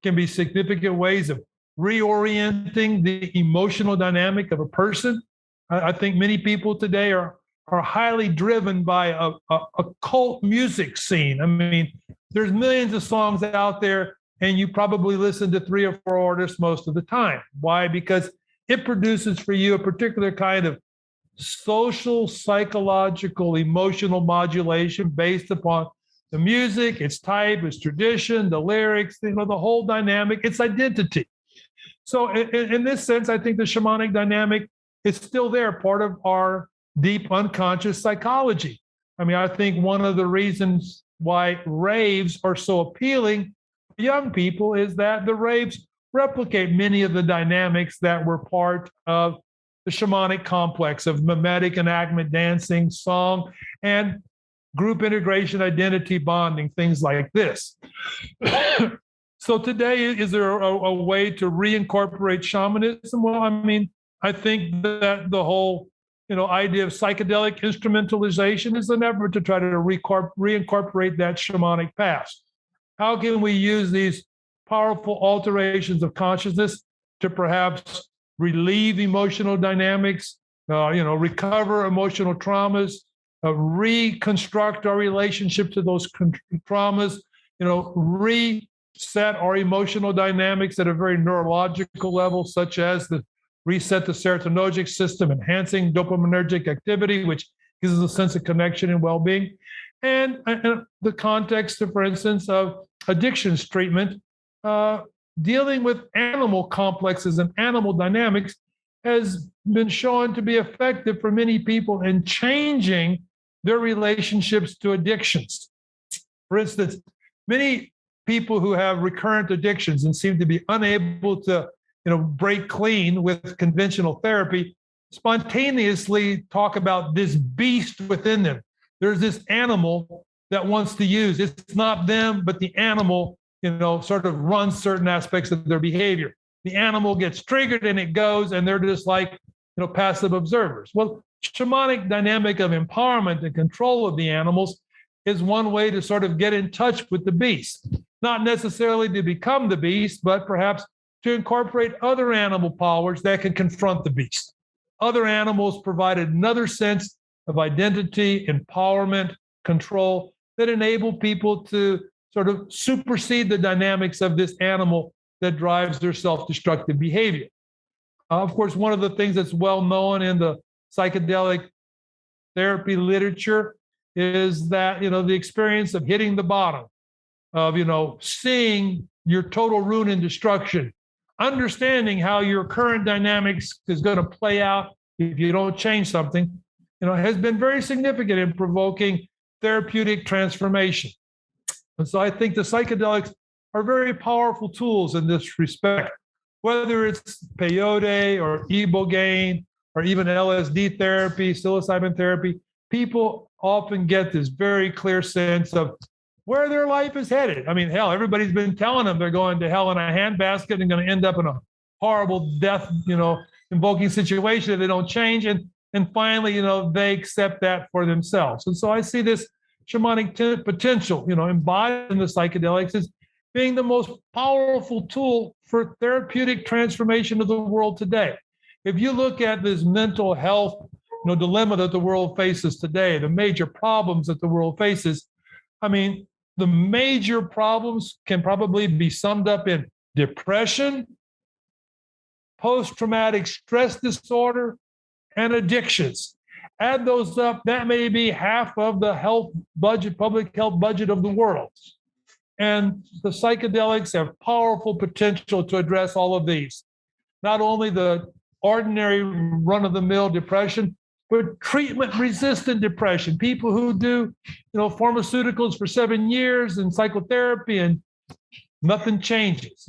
can be significant ways of reorienting the emotional dynamic of a person. I think many people today are highly driven by a cult music scene. I mean, there's millions of songs out there, and you probably listen to 3 or 4 artists most of the time. Why? Because it produces for you a particular kind of social, psychological, emotional modulation based upon the music, its type, its tradition, the lyrics, the whole dynamic, its identity. So in this sense, I think the shamanic dynamic it's still there, part of our deep unconscious psychology. I mean, I think one of the reasons why raves are so appealing to young people is that the raves replicate many of the dynamics that were part of the shamanic complex of mimetic enactment, dancing, song, and group integration, identity bonding, things like this. So today, is there a way to reincorporate shamanism? Well, I mean, I think that the whole idea of psychedelic instrumentalization is an effort to try to reincorporate that shamanic past. How can we use these powerful alterations of consciousness to perhaps relieve emotional dynamics, recover emotional traumas, reconstruct our relationship to those traumas, reset our emotional dynamics at a very neurological level, such as reset the serotonergic system, enhancing dopaminergic activity, which gives us a sense of connection and well-being. And the context, for instance, of addictions treatment, dealing with animal complexes and animal dynamics has been shown to be effective for many people in changing their relationships to addictions. For instance, many people who have recurrent addictions and seem to be unable to break clean with conventional therapy spontaneously talk about this beast within them. There's this animal that wants to use. It's not them, but the animal, sort of runs certain aspects of their behavior. The animal gets triggered and it goes, and they're just like, passive observers. Well, shamanic dynamic of empowerment and control of the animals is one way to sort of get in touch with the beast, not necessarily to become the beast, but perhaps to incorporate other animal powers that can confront the beast. Other animals provided another sense of identity, empowerment, control that enable people to sort of supersede the dynamics of this animal that drives their self-destructive behavior. Of course, one of the things that's well known in the psychedelic therapy literature is that, the experience of hitting the bottom, of, seeing your total ruin and destruction, understanding how your current dynamics is going to play out if you don't change something, has been very significant in provoking therapeutic transformation. And so I think the psychedelics are very powerful tools in this respect, whether it's peyote or ibogaine or even LSD therapy, psilocybin therapy. People often get this very clear sense of where their life is headed. I mean, hell, everybody's been telling them they're going to hell in a handbasket and going to end up in a horrible death, invoking situation if they don't change. And finally, they accept that for themselves. And so I see this shamanic potential, embodied in the psychedelics as being the most powerful tool for therapeutic transformation of the world today. If you look at this mental health, dilemma that the world faces today, the major problems that the world faces, I mean, the major problems can probably be summed up in depression, post-traumatic stress disorder, and addictions. Add those up, that may be half of the health budget, public health budget of the world. And the psychedelics have powerful potential to address all of these. Not only the ordinary run-of-the-mill depression, but treatment-resistant depression. People who do, pharmaceuticals for 7 years and psychotherapy and nothing changes.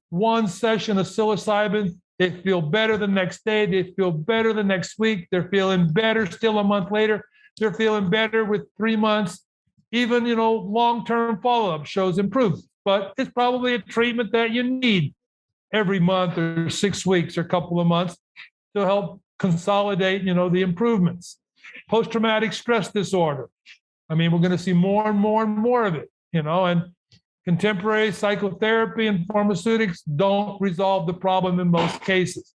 One session of psilocybin, they feel better the next day. They feel better the next week. They're feeling better still a month later. They're feeling better with 3 months. Even, long-term follow-up shows improvement. But it's probably a treatment that you need every month or 6 weeks or a couple of months to help consolidate, the improvements. Post-traumatic stress disorder. I mean, we're going to see more and more and more of it, and contemporary psychotherapy and pharmaceutics don't resolve the problem in most cases.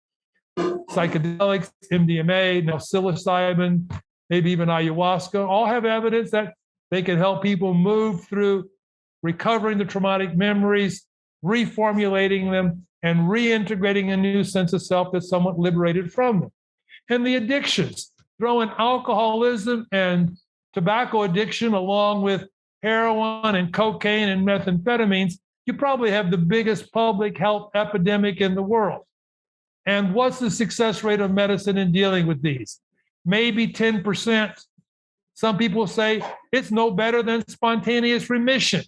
Psychedelics, MDMA, now psilocybin, maybe even ayahuasca, all have evidence that they can help people move through recovering the traumatic memories, reformulating them, and reintegrating a new sense of self that's somewhat liberated from them. And the addictions, throw in alcoholism and tobacco addiction along with heroin and cocaine and methamphetamines, you probably have the biggest public health epidemic in the world. And what's the success rate of medicine in dealing with these? Maybe 10%. Some people say it's no better than spontaneous remission.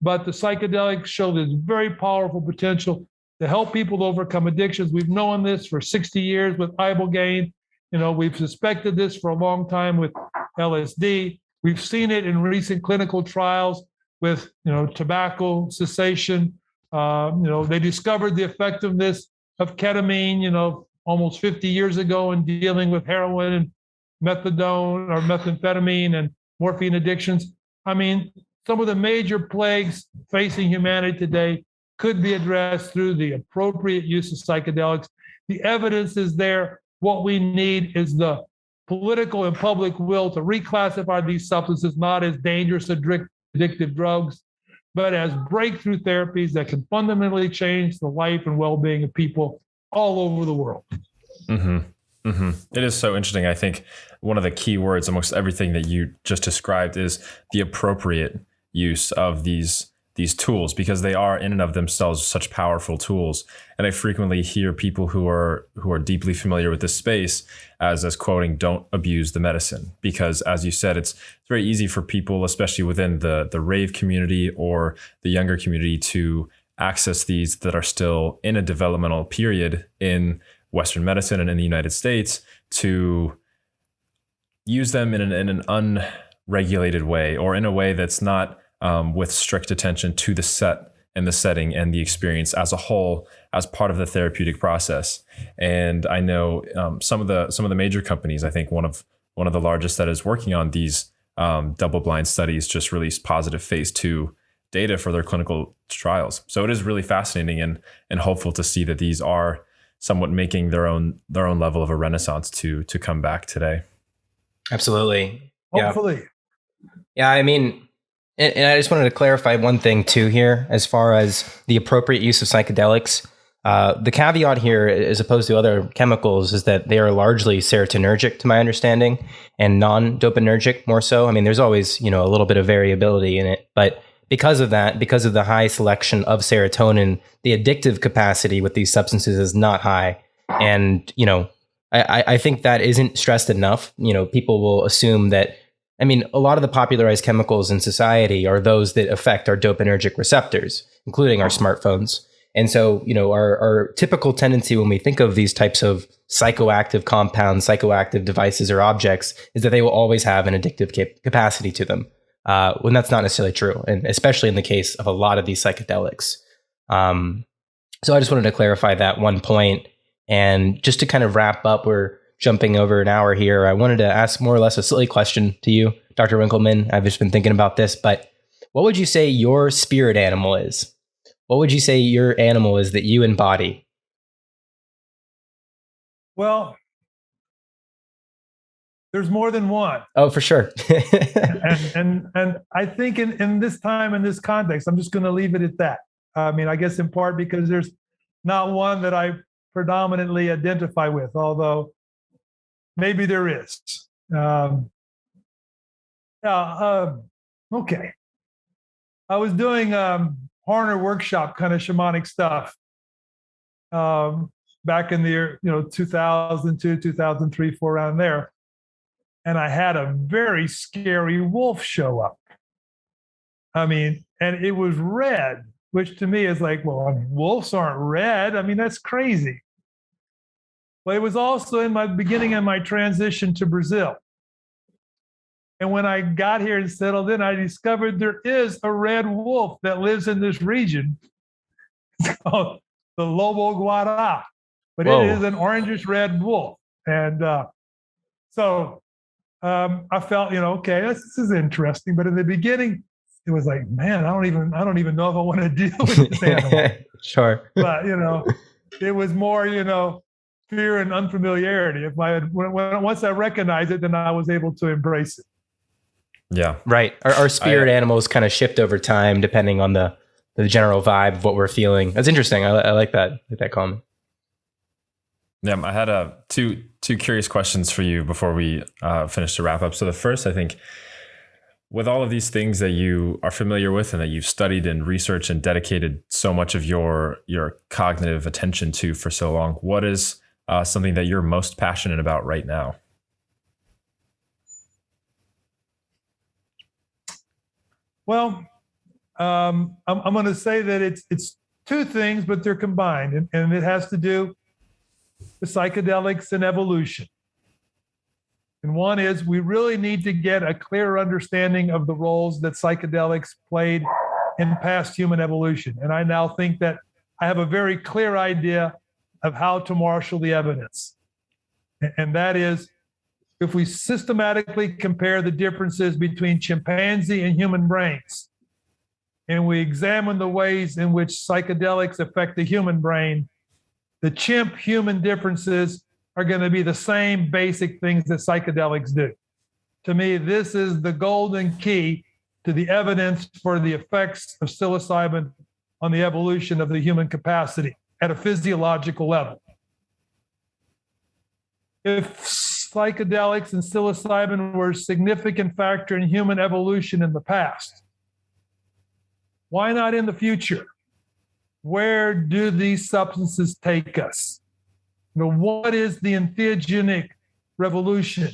But the psychedelics show this very powerful potential to help people overcome addictions. We've known this for 60 years with ibogaine. We've suspected this for a long time with LSD. We've seen it in recent clinical trials with, tobacco cessation. They discovered the effectiveness of ketamine, almost 50 years ago in dealing with heroin and methadone or methamphetamine and morphine addictions. I mean, some of the major plagues facing humanity today could be addressed through the appropriate use of psychedelics. The evidence is there. What we need is the political and public will to reclassify these substances not as dangerous addictive drugs, but as breakthrough therapies that can fundamentally change the life and well-being of people all over the world. Mm-hmm. Mm-hmm. It is so interesting. I think one of the key words amongst everything that you just described is the appropriate use of these tools, because they are in and of themselves such powerful tools. And I frequently hear people who are deeply familiar with this space as quoting, "Don't abuse the medicine," because as you said, it's very easy for people, especially within the rave community or the younger community, to access these that are still in a developmental period in Western medicine and in the United States, to use them in an unregulated way, or in a way that's not with strict attention to the set and the setting and the experience as a whole, as part of the therapeutic process. And I know some of the major companies, I think one of the largest that is working on these double-blind studies, just released positive phase 2 data for their clinical trials. So it is really fascinating and hopeful to see that these are somewhat making their own level of a renaissance to come back today. Absolutely. Hopefully. Yeah, I mean, and I just wanted to clarify one thing too here, as far as the appropriate use of psychedelics. The caveat here, as opposed to other chemicals, is that they are largely serotonergic, to my understanding, and non-dopaminergic more so. I mean, there's always, a little bit of variability in it, but because of that, because of the high selection of serotonin, the addictive capacity with these substances is not high. And, I think that isn't stressed enough. People will assume that, a lot of the popularized chemicals in society are those that affect our dopaminergic receptors, including our smartphones. And so, our typical tendency when we think of these types of psychoactive compounds, psychoactive devices or objects, is that they will always have an addictive capacity to them, when that's not necessarily true, and especially in the case of a lot of these psychedelics. So I just wanted to clarify that one point. And just to kind of wrap up, we're jumping over an hour here. I wanted to ask more or less a silly question to you, Dr. Winkelman. I've just been thinking about this, but what would you say your spirit animal is? What would you say your animal is that you embody? Well, there's more than one. Oh, for sure. and I think in this time, in this context, I'm just going to leave it at that. I guess in part because there's not one that I predominantly identify with, although maybe there is. Okay. I was doing Horner workshop kind of shamanic stuff back in the year, 2002, 2003, 4, around there. And I had a very scary wolf show up. And it was red, which to me is like, well, wolves aren't red. That's crazy. But it was also in my beginning of my transition to Brazil. And when I got here and settled in, I discovered there is a red wolf that lives in this region. It's called the Lobo Guará, but Whoa. It is an orangish red wolf. And so I felt, okay, this is interesting. But in the beginning, it was like, man, I don't even know if I want to deal with this animal. Sure. But it was more, fear and unfamiliarity. Once I recognized it, then I was able to embrace it. Yeah. Right. Our spirit animals kind of shift over time depending on the general vibe of what we're feeling. That's interesting. I like that. I like that comment. Yeah, I had two curious questions for you before we finish to wrap up. So the first, I think, with all of these things that you are familiar with and that you've studied and researched and dedicated so much of your cognitive attention to for so long, what is something that you're most passionate about right now? Well, I'm going to say that it's two things, but they're combined, and it has to do with psychedelics and evolution. And one is we really need to get a clear understanding of the roles that psychedelics played in past human evolution. And I now think that I have a very clear idea of how to marshal the evidence. And that is, if we systematically compare the differences between chimpanzee and human brains, and we examine the ways in which psychedelics affect the human brain, the chimp-human differences are going to be the same basic things that psychedelics do. To me, this is the golden key to the evidence for the effects of psilocybin on the evolution of the human capacity at a physiological level. If psychedelics and psilocybin were a significant factor in human evolution in the past, why not in the future? Where do these substances take us? What is the entheogenic revolution?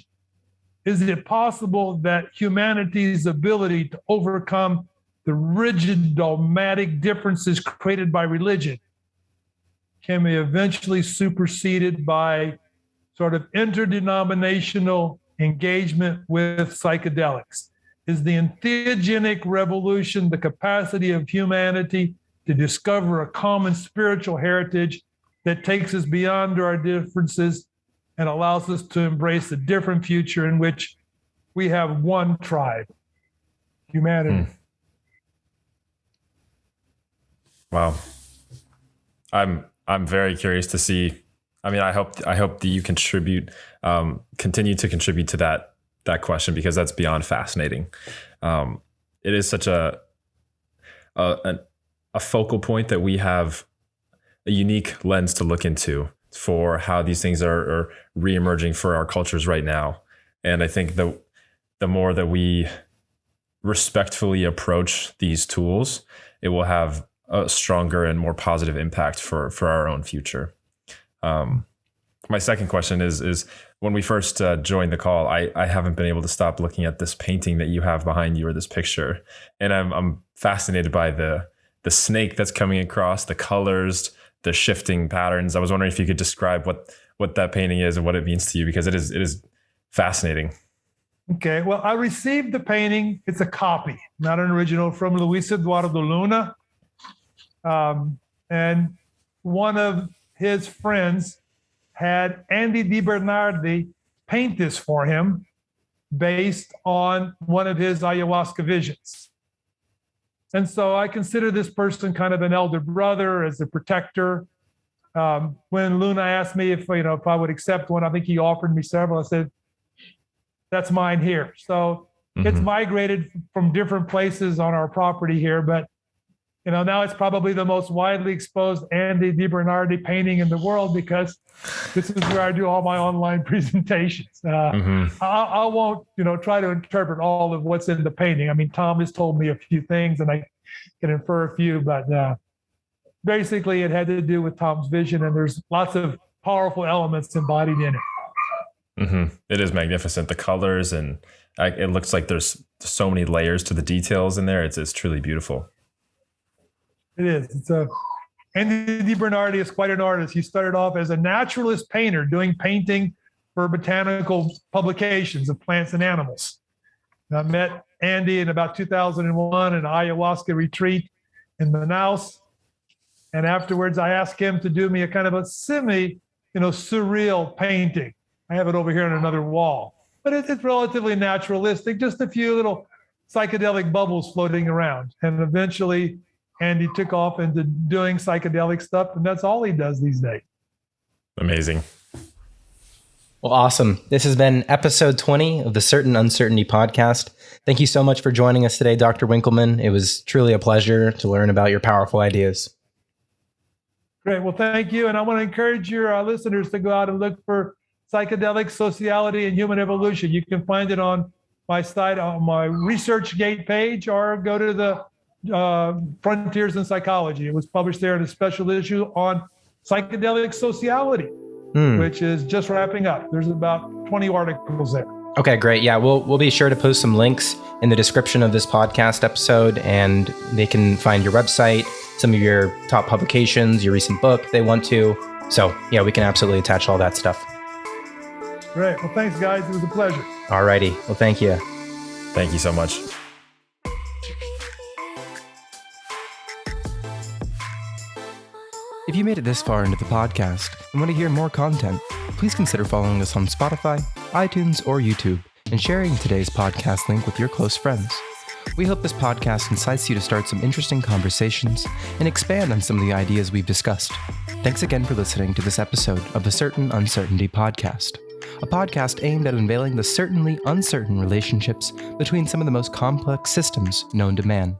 Is it possible that humanity's ability to overcome the rigid dogmatic differences created by religion can be eventually superseded by sort of interdenominational engagement with psychedelics? Is the entheogenic revolution the capacity of humanity to discover a common spiritual heritage that takes us beyond our differences and allows us to embrace a different future in which we have one tribe, humanity? Wow. I'm very curious to see. I mean, I hope that you continue to contribute to that question, because that's beyond fascinating. It is such a focal point that we have a unique lens to look into for how these things are reemerging for our cultures right now. And I think the more that we respectfully approach these tools, it will have a stronger and more positive impact for our own future. My second question is when we first joined the call, I haven't been able to stop looking at this painting that you have behind you, or this picture. And I'm fascinated by the snake that's coming across, the colors, the shifting patterns. I was wondering if you could describe what that painting is and what it means to you, because it is fascinating. Okay, well, I received the painting. It's a copy, not an original, from Luis Eduardo Luna. And one of his friends had Andy DiBernardi paint this for him based on one of his ayahuasca visions. And so I consider this person kind of an elder brother, as a protector. When Luna asked me if I would accept one, I think he offered me several. I said, that's mine here. So It's migrated from different places on our property here, but now it's probably the most widely exposed Andy DiBernardi painting in the world, because this is where I do all my online presentations. I won't, try to interpret all of what's in the painting. I mean, Tom has told me a few things, and I can infer a few, but basically it had to do with Tom's vision, and there's lots of powerful elements embodied in it. It is magnificent. The colors, and it looks like there's so many layers to the details in there. It's truly beautiful. It is. Andy DiBernardi is quite an artist. He started off as a naturalist painter, doing painting for botanical publications of plants and animals. And I met Andy in about 2001 in an ayahuasca retreat in Manaus. And afterwards, I asked him to do me a kind of a surreal painting. I have it over here on another wall. But it's relatively naturalistic, just a few little psychedelic bubbles floating around. And eventually, Andy took off into doing psychedelic stuff, and that's all he does these days. Amazing. Well, awesome. This has been episode 20 of the Certain Uncertainty podcast. Thank you so much for joining us today, Dr. Winkelman. It was truly a pleasure to learn about your powerful ideas. Great. Well, thank you. And I want to encourage your listeners to go out and look for psychedelic sociality and human evolution. You can find it on my site on my ResearchGate page, or go to the Frontiers in Psychology. It was published there in a special issue on psychedelic sociality, which is just wrapping up. There's about 20 articles there. Okay, great. Yeah, we'll be sure to post some links in the description of this podcast episode, and they can find your website, some of your top publications, your recent book if they want to. So yeah, we can absolutely attach all that stuff. Great. Well, thanks, guys. It was a pleasure. Alrighty. Well, thank you. Thank you so much. If you made it this far into the podcast and want to hear more content, please consider following us on Spotify, iTunes, or YouTube, and sharing today's podcast link with your close friends. We hope this podcast incites you to start some interesting conversations and expand on some of the ideas we've discussed. Thanks again for listening to this episode of the Certain Uncertainty Podcast, a podcast aimed at unveiling the certainly uncertain relationships between some of the most complex systems known to man.